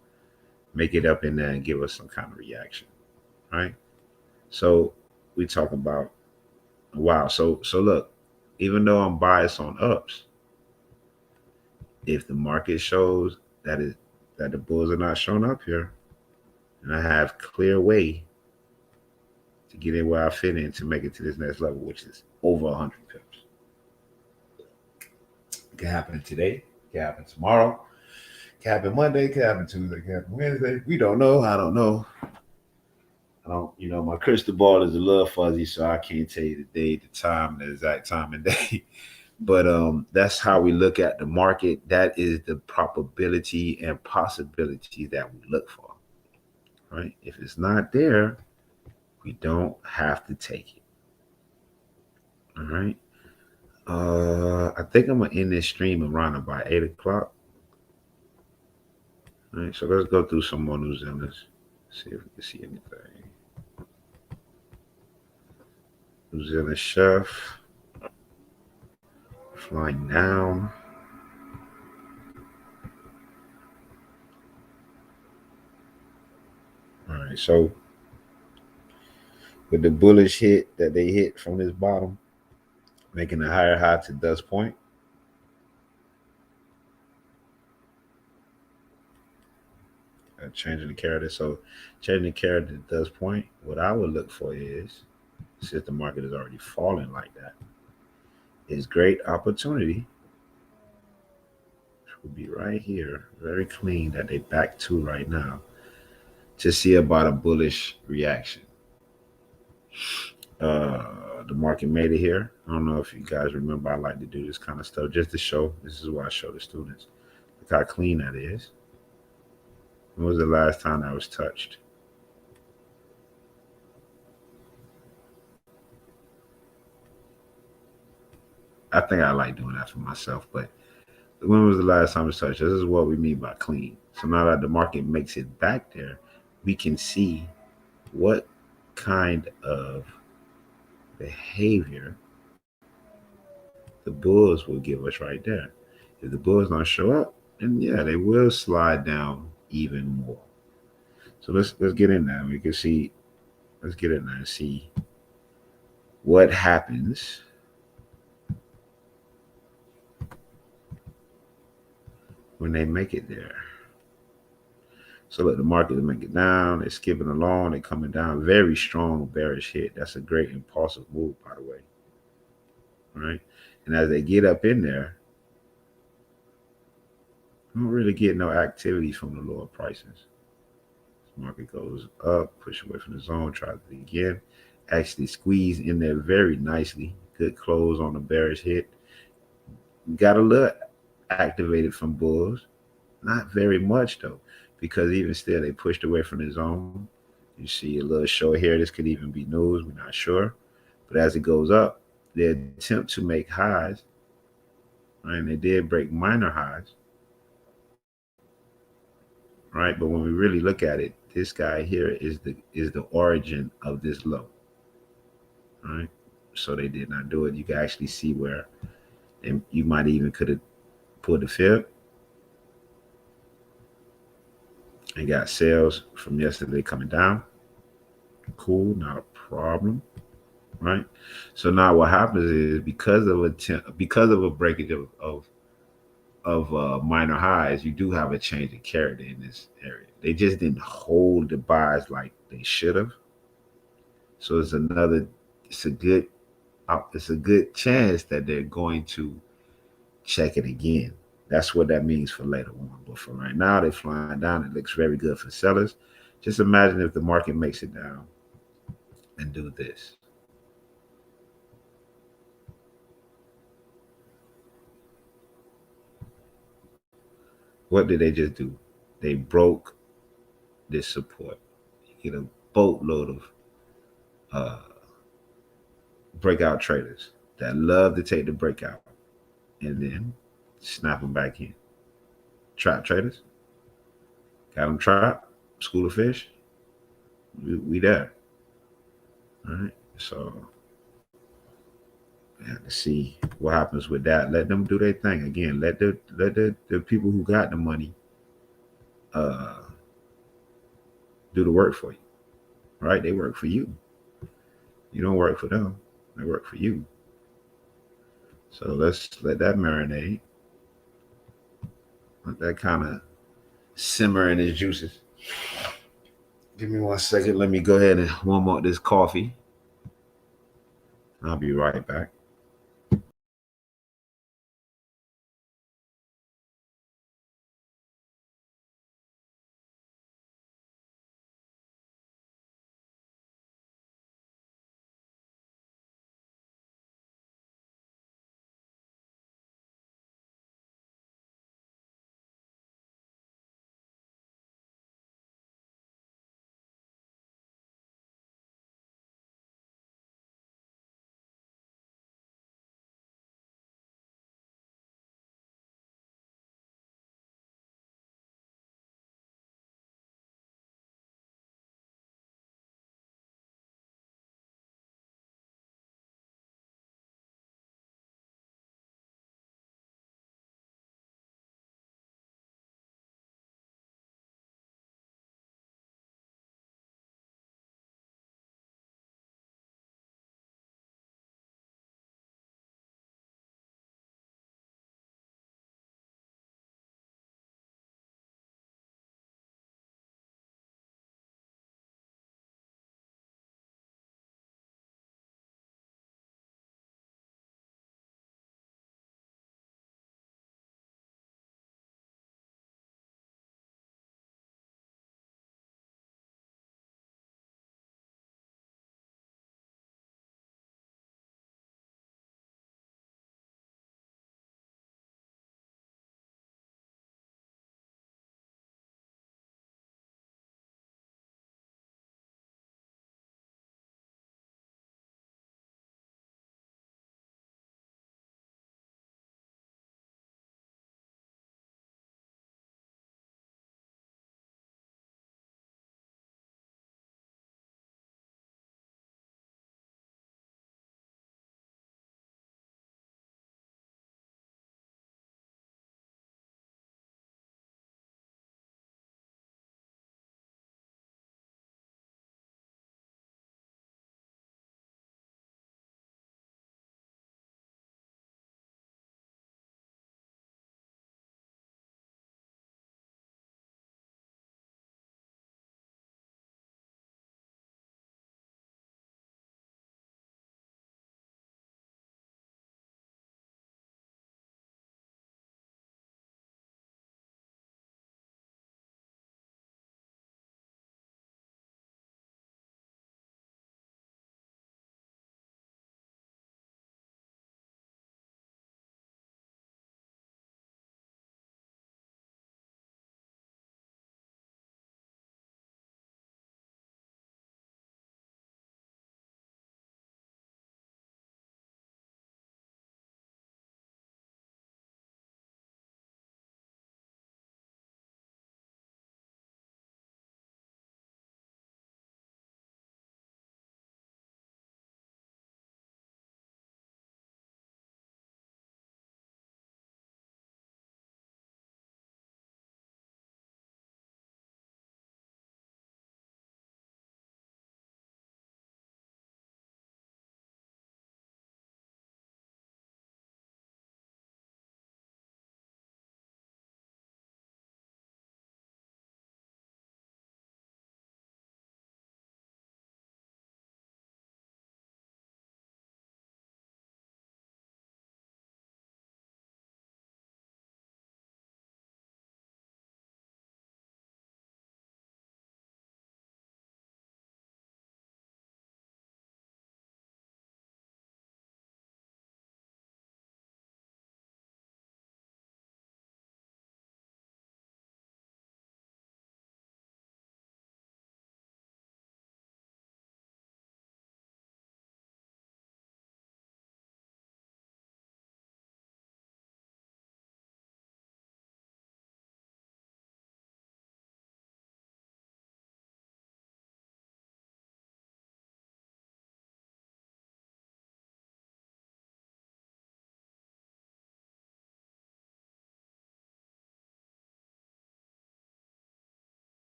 make it up in there and give us some kind of reaction, right? So we talk about wow. So look, even though I'm biased on ups, if the market shows that is that the bulls are not showing up here, and I have clear way to get in where I fit in to make it to this next level, which is over 100 pips. It can happen today, it can happen tomorrow, it can happen Monday, it can happen Tuesday, it can happen Wednesday. We don't know. I don't know. I don't, my crystal ball is a little fuzzy, so I can't tell you the day, the time, the exact time and day. But that's how we look at the market. That is the probability and possibility that we look for. Right? If it's not there, we don't have to take it. All right. I think I'm gonna end this stream around about 8 o'clock. All right, so let's go through some more news on this. See if we can see anything. New Zealand chef flying down. All right, so with the bullish hit that they hit from this bottom, making a higher high to dust point. Changing the character. So changing the character to dust point, what I would look for is, since the market is already falling like that, is great opportunity. Which would be right here, very clean that they back to right now, to see about a bullish reaction. The market made it here. I don't know if you guys remember, I like to do this kind of stuff just to show. This is what I show the students. Look how clean that is. When was the last time that was touched? I think I like doing that for myself, but when was the last time it was touched? This is what we mean by clean. So now that the market makes it back there, we can see what kind of behavior the bulls will give us right there. If the bulls don't show up, then yeah, they will slide down even more. So let's get in there. We can see. Let's get in there and see what happens when they make it there. So look, the market is making it down. They're skipping along. They're coming down. Very strong bearish hit. That's a great impulsive move, by the way. All right. And as they get up in there, don't really get no activity from the lower prices. Market goes up, push away from the zone, tries it again. Actually squeeze in there very nicely. Good close on the bearish hit. Got a little activated from bulls. Not very much though, because even still they pushed away from the zone. You see a little short here. This could even be news. We're not sure. But as it goes up, they attempt to make highs. Right? And they did break minor highs. Right? But when we really look at it, this guy here is the origin of this low. Right? So they did not do it. You can actually see where you might even could have pulled the fib and got sales from yesterday coming down. Cool, not a problem. Right? So now what happens is because of a breakage of minor highs, you do have a change in character in this area. They just didn't hold the buys like they should have. So it's a good chance that they're going to check it again. That's what that means for later on. But for right now, they're flying down. It looks very good for sellers. Just imagine if the market makes it down and do this. What did they just do? They broke this support. You get a boatload of breakout traders that love to take the breakout and then snap them back in. Trap traders, got them trapped. School of fish, we there. All right. So we have to see what happens with that. Let them do their thing again. Let the people who got the money uh do the work for you. Right? They work for you. You don't work for them. They work for you. So let's let that marinate. Let that kind of simmer in its juices. Give me 1 second. Let me go ahead and warm up this coffee. I'll be right back.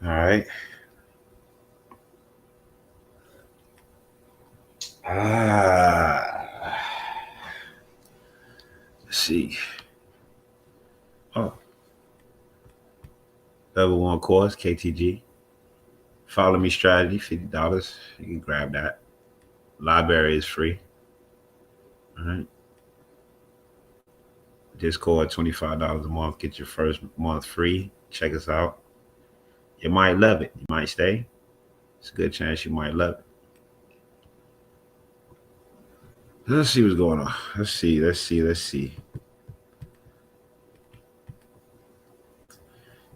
All right. Ah, let's see. Oh, level one course, KTG. Follow me strategy, $50. You can grab that. Library is free. All right. Discord, $25 a month. Get your first month free. Check us out. You might love it. You might stay. It's a good chance you might love it. Let's see what's going on. Let's see.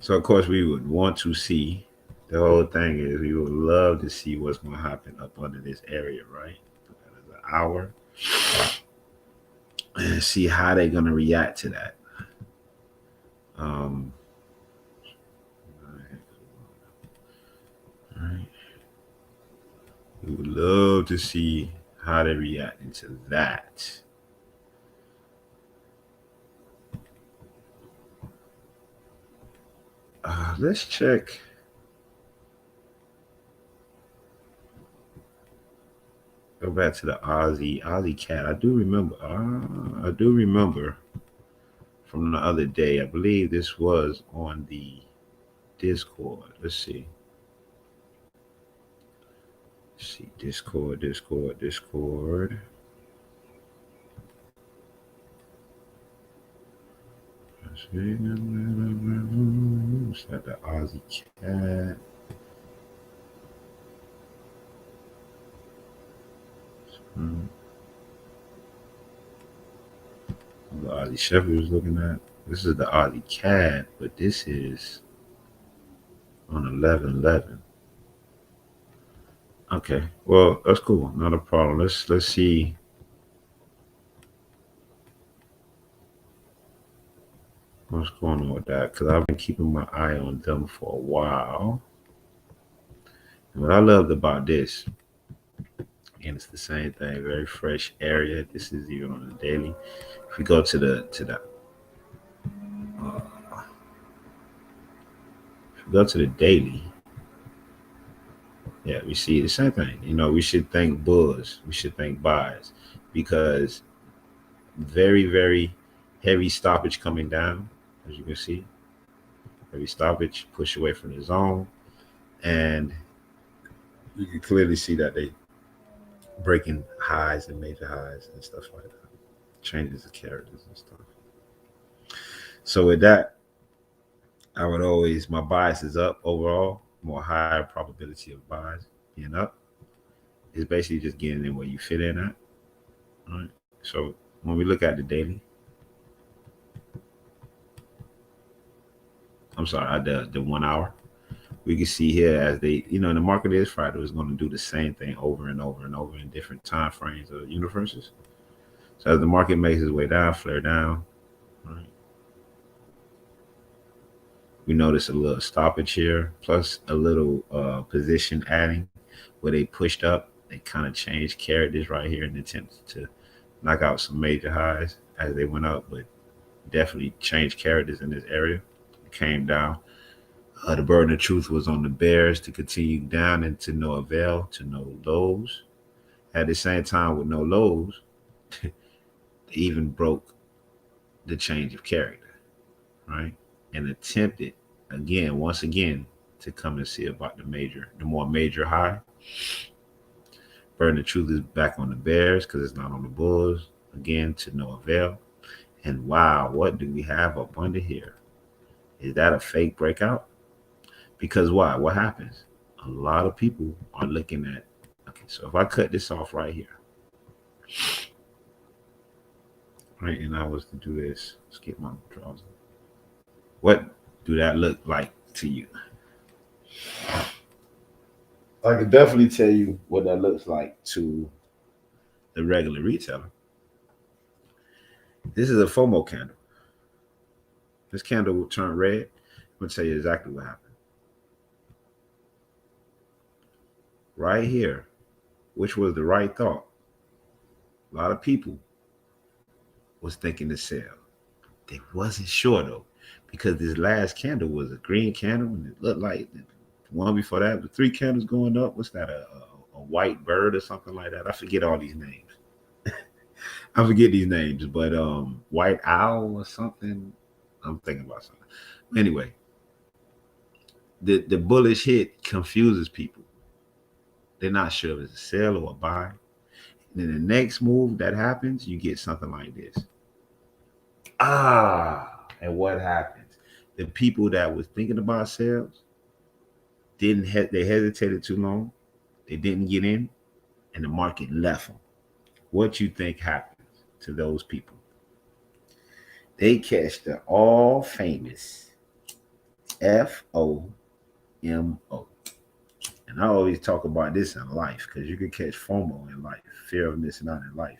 So of course we would want to see. The whole thing is we would love to see what's going to happen up under this area, right? An hour, and see how they're going to react to that. Um, all right. We would love to see how they react to that. Let's check. Go back to the Aussie cat. I do remember. I do remember from the other day. I believe this was on the Discord. Let's see. Let's see. Discord. What's that? The Aussie cat. The Aussie Shepherd was looking at. This is the Aussie cat, but this is on 11/11. Okay, well that's cool, not a problem. Let's see what's going on with that because I've been keeping my eye on them for a while. And what I loved about this, and it's the same thing, very fresh area. This is even on the daily. If we go to the if we go to the daily, yeah, we see the same thing. You know, we should thank bulls, we should thank buys because very heavy stoppage coming down, as you can see. Heavy stoppage, push away from the zone, and you can clearly see that they breaking highs and major highs and stuff like that. Changes of characters and stuff. So with that, I would always my bias is up overall, more higher probability of buys being up. It's basically just getting in where you fit in at. All right. So when we look at the daily, I'm sorry, the 1 hour, we can see here as they, the market is Friday is going to do the same thing over and over and over in different time frames of universes. So as the market makes its way down, flare down, right, we notice a little stoppage here, plus a little position adding where they pushed up. They kind of changed characters right here in the attempt to knock out some major highs as they went up, but definitely changed characters in this area. It came down. The burden of truth was on the bears to continue down and to no avail, to no lows. At the same time, with no lows, they even broke the change of character, right? And attempted again, once again, to come and see about the more major high. Burden of truth is back on the bears because it's not on the bulls. Again, to no avail. And wow, what do we have up under here? Is that a fake breakout? Because why? What happens? A lot of people are looking at, okay, so if I cut this off right here, right, and I was to do this, let's get my draws. What do that look like to you? I can definitely tell you what that looks like to the regular retailer. This is a FOMO candle. This candle will turn red. I'm going to tell you exactly what happened. Right here, which was the right thought. A lot of people was thinking to sell. They wasn't sure though, because this last candle was a green candle and it looked like one before that, the 3 candles going up. What's that? A white bird or something like that. I forget all these names. I forget these names, but white owl or something. I'm thinking about something. Anyway, the bullish hit confuses people. They're not sure if it's a sell or a buy. And then the next move that happens, you get something like this. And what happens? The people that was thinking about sales they hesitated too long. They didn't get in, and the market left them. What you think happens to those people? They catch the all famous FOMO. And I always talk about this in life because you can catch FOMO in life, fear of missing out in life.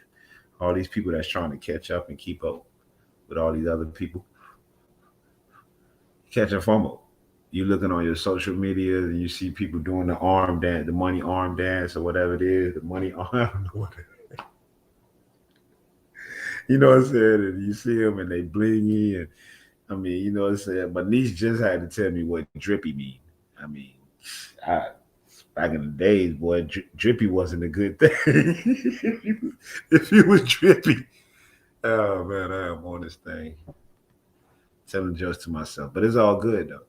All these people that's trying to catch up and keep up with all these other people, catching FOMO. You looking on your social media and you see people doing the arm dance, the money arm dance or whatever it is, the money arm. I don't know what it is. You know what I'm saying? And you see them and they blingy and I mean, you know what I'm saying? My niece just had to tell me what drippy mean. I mean, I, back in the days, boy, drippy wasn't a good thing. If you was drippy, oh man, I am on this thing telling jokes to myself, but it's all good though.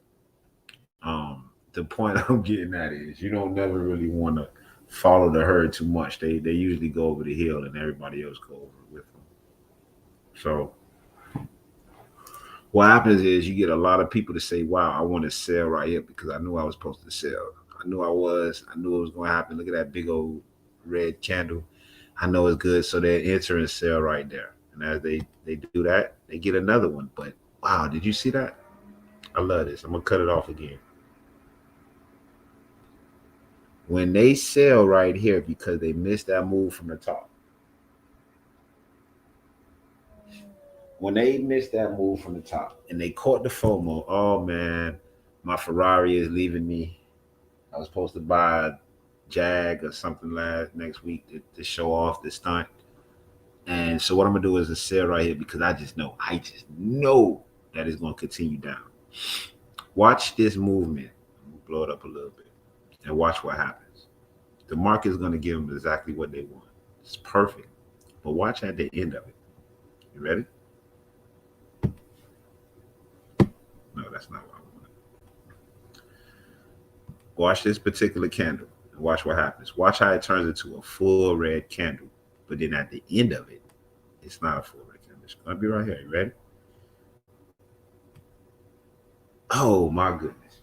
The point I'm getting at is you don't never really want to follow the herd too much. They usually go over the hill and everybody else go over with them. So what happens is you get a lot of people to say, "Wow, I want to sell right here because I knew I was supposed to sell. I knew I was. I knew it was going to happen. Look at that big old red candle. I know it's good." So they enter and sell right there. And as they do that, they get another one. But wow, did you see that? I love this. I'm gonna cut it off again. When they sell right here because they missed that move from the top. When they missed that move from the top and they caught the FOMO, oh man, my Ferrari is leaving me. I was supposed to buy a Jag or something next week to show off the stunt. And so what I'm gonna do is a sell right here because I just know that it's gonna continue down. Watch this movement. I'm gonna blow it up a little bit and watch what happens. The market is gonna give them exactly what they want. It's perfect. But watch at the end of it. You ready? No, that's not what I want. Watch this particular candle and watch what happens. Watch how it turns into a full red candle. But then at the end of it, it's not a full red candle. It's gonna be right here. You ready? Oh my goodness.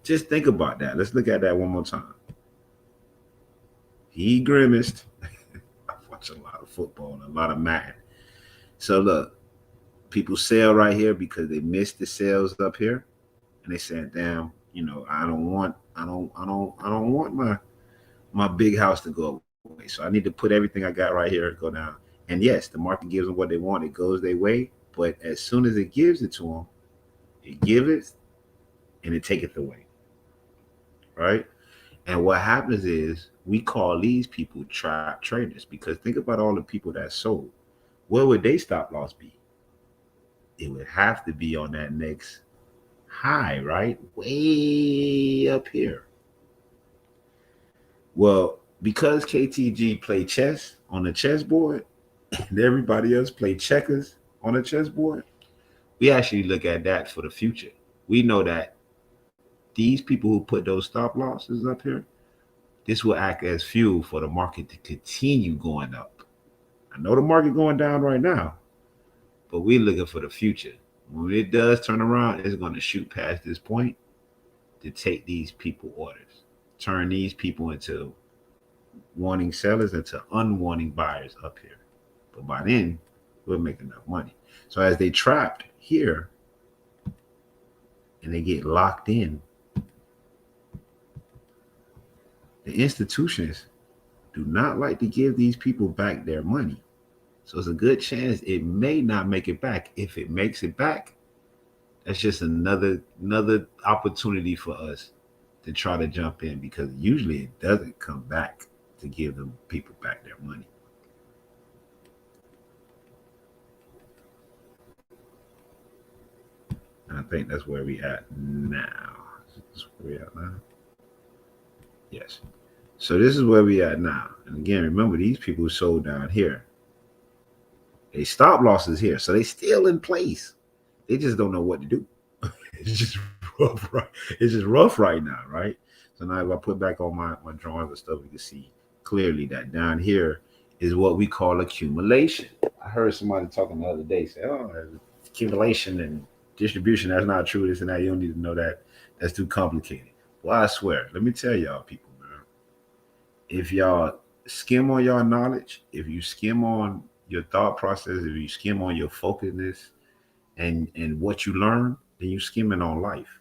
Just think about that. Let's look at that one more time. He grimaced. I watch a lot of football and a lot of Madden. So look, people sell right here because they missed the sales up here, and they said, "Damn, I don't want my big house to go away. So I need to put everything I got right here and go down." And yes, the market gives them what they want. It goes their way, but as soon as it gives it to them, it gives it and it taketh away, right? And what happens is we call these people trap traders because think about all the people that sold. Where would they stop loss be? It would have to be on that next high, right? Way up here. Well, because KTG play chess on the chessboard and everybody else play checkers on the chessboard, we actually look at that for the future. We know that these people who put those stop losses up here, this will act as fuel for the market to continue going up. I know the market going down right now, but we're looking for the future. When it does turn around, it's going to shoot past this point to take these people orders, turn these people into wanting sellers into unwanting buyers up here. But by then, we'll make enough money. So as they trapped here and they get locked in, the institutions do not like to give these people back their money. So it's a good chance it may not make it back. If it makes it back, that's just another opportunity for us to try to jump in because usually it doesn't come back to give them people back their money. And I think that's where we at now. This is where we at now. Yes. So this is where we at now. And again, remember these people who sold down here. They stop losses here, so they still in place. They just don't know what to do. It's just rough, right? It's just rough right now, right? So now if I put back on my drawings and stuff, we can see clearly that down here is what we call accumulation. I heard somebody talking the other day say, "Oh, accumulation and distribution, that's not true, this and that. You don't need to know that. That's too complicated." Well, I swear, let me tell y'all people, man. If y'all skim on your knowledge, if you skim on your thought process, if you skim on your focusedness and what you learn, then you skimming on life.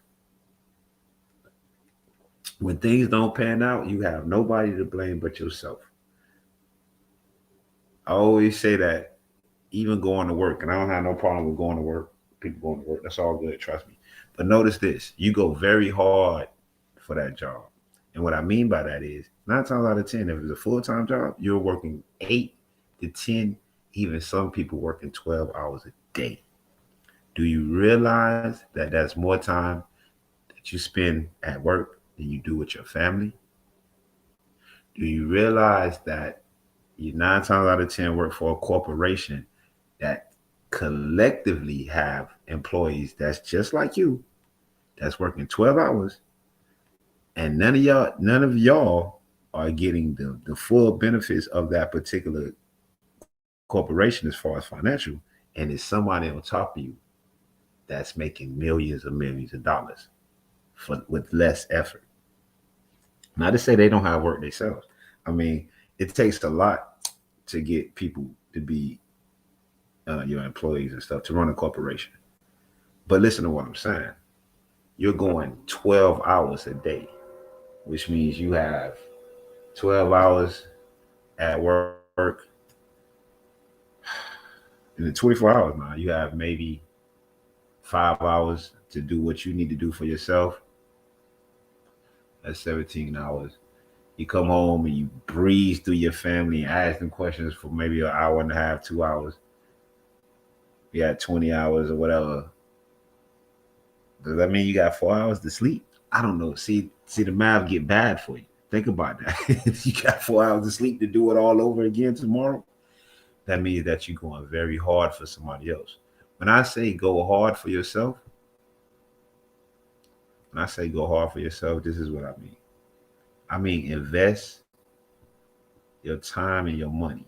When things don't pan out, you have nobody to blame but yourself. I always say that, even going to work, and I don't have no problem with going to work. People going to work, that's all good, trust me. But notice this: you go very hard for that job, and what I mean by that is 9 times out of 10, if it's a full time job, you're working 8 to 10, even some people working 12 hours a day. Do you realize that that's more time that you spend at work than you do with your family? Do you realize that you 9 times out of 10 work for a corporation that collectively have employees that's just like you, that's working 12 hours, and none of y'all are getting the full benefits of that particular corporation as far as financial, and it's somebody on top of you that's making millions of dollars for with less effort. Not to say they don't have work themselves. I mean, it takes a lot to get people to be your employees and stuff to run a corporation. But listen to what I'm saying. You're going 12 hours a day, which means you have 12 hours at work. In the 24 hours now, you have maybe 5 hours to do what you need to do for yourself. That's 17 hours. You come home and you breeze through your family and ask them questions for maybe an hour and a half, 2 hours. You got 20 hours or whatever. Does that mean you got 4 hours to sleep? I don't know. See the math get bad for you. Think about that. You got 4 hours to sleep to do it all over again tomorrow. That means that you're going very hard for somebody else. When I say go hard for yourself, when I say go hard for yourself, this is what I mean. I mean invest your time and your money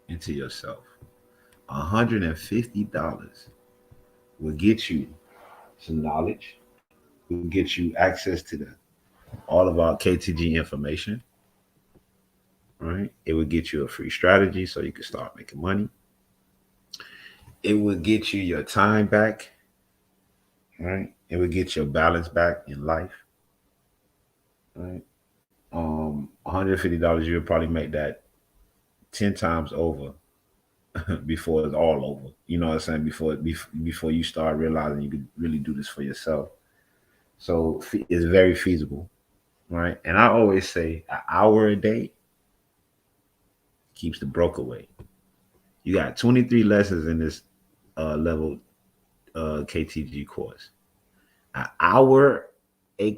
into yourself. $150 will get you some knowledge, will get you access to the all of our KTG information, right? It will get you a free strategy so you can start making money. It will get you your time back, right? It will get your balance back in life, right? $150, you'll probably make that 10 times over before it's all over. You know what I'm saying? Before you start realizing you could really do this for yourself. So it's very feasible, right? And I always say an hour a day keeps the broke away. You got 23 lessons in this level KTG course. An hour an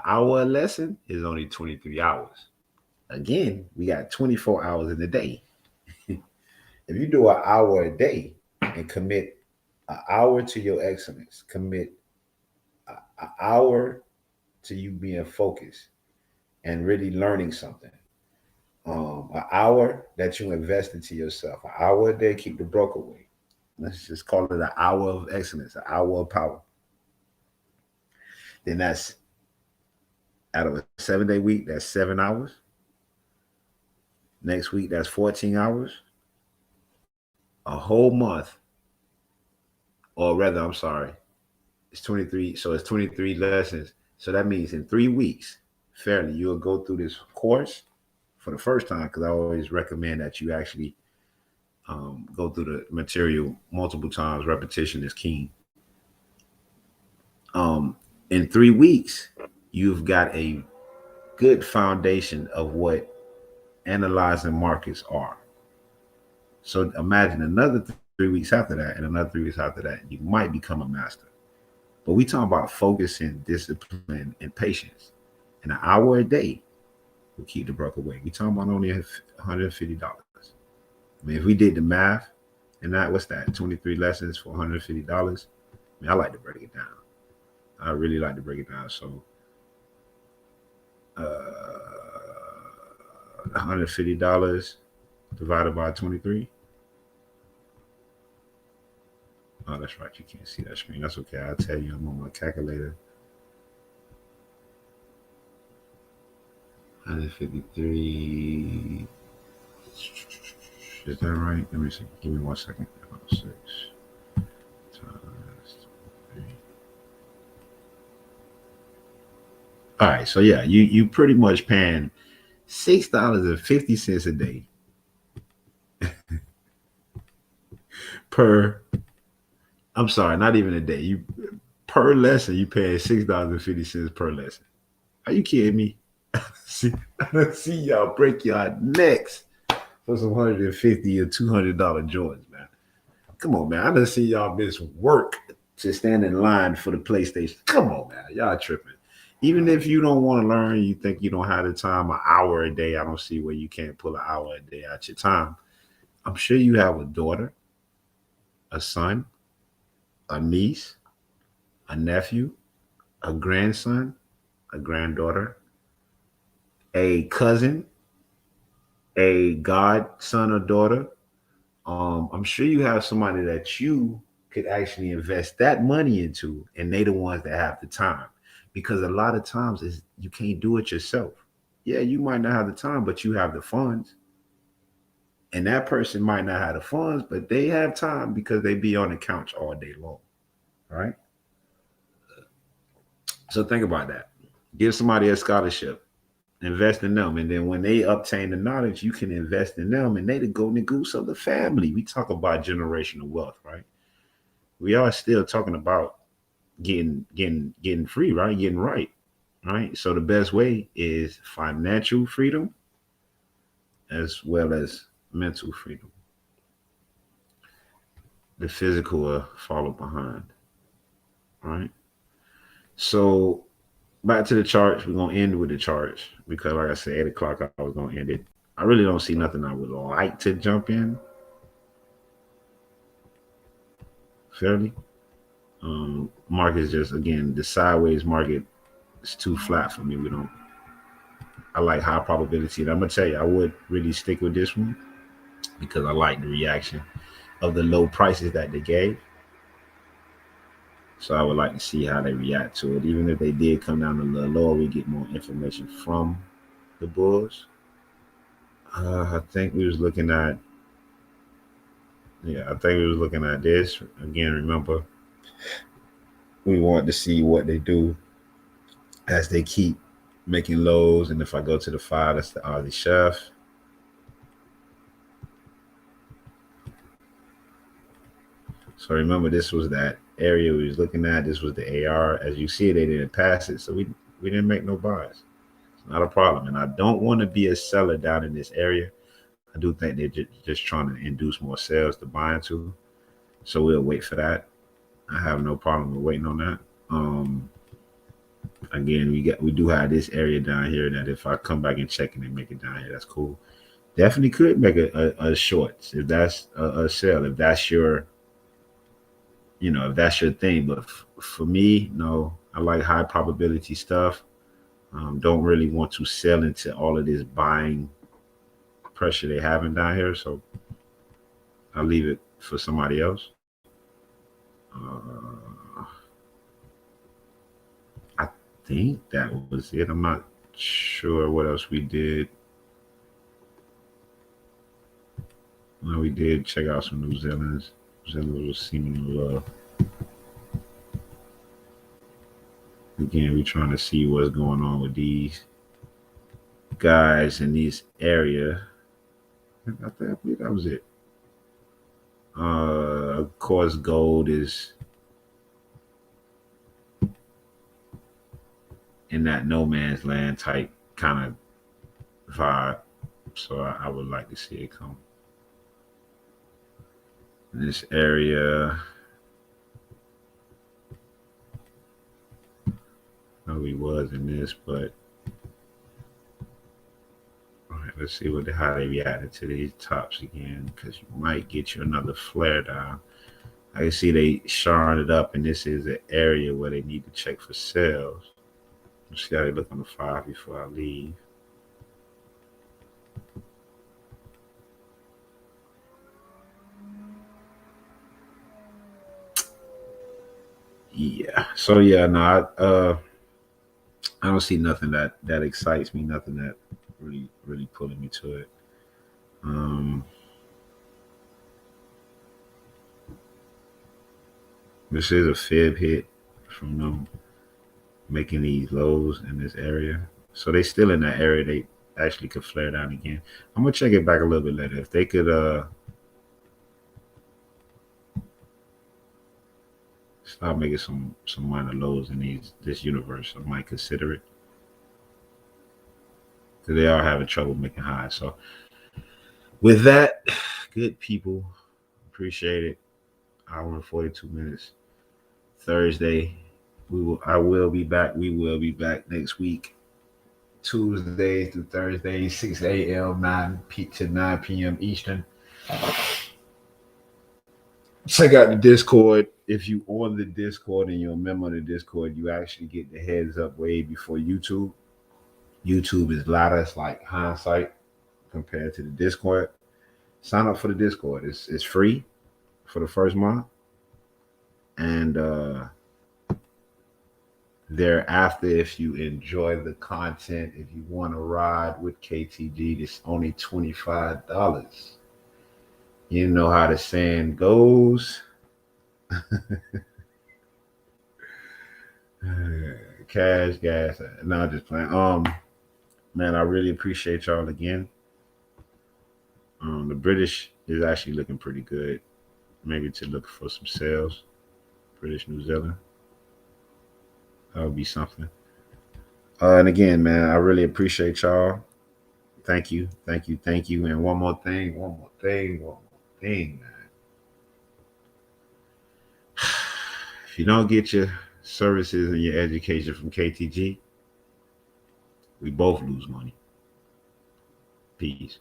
hour a lesson is only 23 hours. Again, we got 24 hours in the day. If you do an hour a day and commit an hour to your excellence, commit an hour to you being focused and really learning something. An hour that you invest into yourself, an hour a day, keep the broke away. Let's just call it an hour of excellence, an hour of power. Then that's out of a 7 day week, that's 7 hours. Next week, that's 14 hours. A whole month, or rather, I'm sorry, it's 23. So it's 23 lessons. So that means in 3 weeks, fairly, you'll go through this course for the first time, because I always recommend that you actually go through the material multiple times. Repetition is key. In 3 weeks, you've got a good foundation of what analyzing markets are. So imagine another 3 weeks after that, and another 3 weeks after that, you might become a master. But we talking about focusing, discipline, and patience. And an hour a day will keep the broke away. We talking about only $150. I mean, if we did the math, and that what's that? 23 lessons for $150. I mean, I like to break it down. I really like to break it down. So, $150 divided by 23. Oh, that's right. You can't see that screen. That's okay. I'll tell you. I'm on my calculator. 153. Is that right? Let me see. Give me 1 second. 6 times 3. All right. So yeah, you pretty much paying $6.50 a day per. I'm sorry, not even a day. You per lesson, you paying $6.50 per lesson. Are you kidding me? see, I see y'all break y'all necks for some $150 or $200 joints, man. Come on, man. I done see y'all miss work to stand in line for the PlayStation. Come on, man. Y'all tripping. Even if you don't want to learn, you think you don't have the time, an hour a day. I don't see where you can't pull an hour a day out your time. I'm sure you have a daughter, a son, a niece, a nephew, a grandson, a granddaughter, a cousin, a godson or daughter. I'm sure you have somebody that you could actually invest that money into, and they the ones that have the time. Because a lot of times is you can't do it yourself. Yeah, you might not have the time, but you have the funds. And that person might not have the funds, but they have time because they be on the couch all day long. Right? So think about that. Give somebody a scholarship, invest in them, and then when they obtain the knowledge, you can invest in them, and they the golden goose of the family. We talk about generational wealth, right? We are still talking about getting free, right? Getting right? So the best way is financial freedom as well as mental freedom. The physical will follow behind, right? So back to the charts. We're gonna end with the charts because, like I said, 8 o'clock I was gonna end it. I really don't see nothing I would like to jump in fairly. Market is just again the sideways market is too flat for me. We don't. I like high probability, and I'm gonna tell you, I would really stick with this one because I like the reaction of the low prices that they gave. So I would like to see how they react to it. Even if they did come down a little lower, we get more information from the bulls. I think we was looking at yeah, I think we was looking at this again. Remember, we want to see what they do as they keep making lows. And if I go to the 5, that's the Aussie chef. So remember, this was that area we was looking at. This was the AR. As you see, they didn't pass it, so we didn't make no buys. It's not a problem. And I don't want to be a seller down in this area. I do think they're just trying to induce more sales to buy into. So we'll wait for that. I have no problem with waiting on that. Again, we do have this area down here that if I come back and check and they make it down here, that's cool. Definitely could make a short if that's a sell, if that's your if that's your thing. But for me, no, I like high probability stuff. Don't really want to sell into all of this buying pressure they having down here. So I'll leave it for somebody else. I think that was it. I'm not sure what else we did. No, we did check out some New Zealand's. New Zealand was seeming low. Again, we're trying to see what's going on with these guys in this area. I believe that was it. Of course, gold is in that no man's land type kind of vibe. So I would like to see it come. In this area, we was in this, but all right, let's see how they reacted to these tops again, because you might get you another flare down. I can see they showing it up, and this is an area where they need to check for sales. Let's see how they look on the 5 before I leave. Yeah. So yeah, no, I don't see nothing that excites me, nothing that really pulling me to it. Um, this is a fib hit from them making these lows in this area. So they still in that area. They actually could flare down again. I'm gonna check it back a little bit later. If they could start making some minor lows in this universe, I might consider it. Because they are having trouble making highs. So with that, good people, appreciate it. Hour and 42 minutes. Thursday. I will be back. We will be back next week. Tuesday through Thursday, 6 a.m. 9 p.m. Eastern. Check out the Discord. If you on the Discord and you're a member of the Discord, you actually get the heads up way before YouTube. YouTube is louder. It's like hindsight compared to the Discord. Sign up for the Discord. It's free for the first month. And thereafter, if you enjoy the content, if you want to ride with KTG, it's only $25. You know how the saying goes. Cash, gas. No, just playing. Man, I really appreciate y'all again. The British is actually looking pretty good. Maybe to look for some sales. British New Zealand. That would be something. And again, man, I really appreciate y'all. Thank you, thank you, thank you. And one more thing, man. If you don't get your services and your education from KTG, we both lose money. Peace.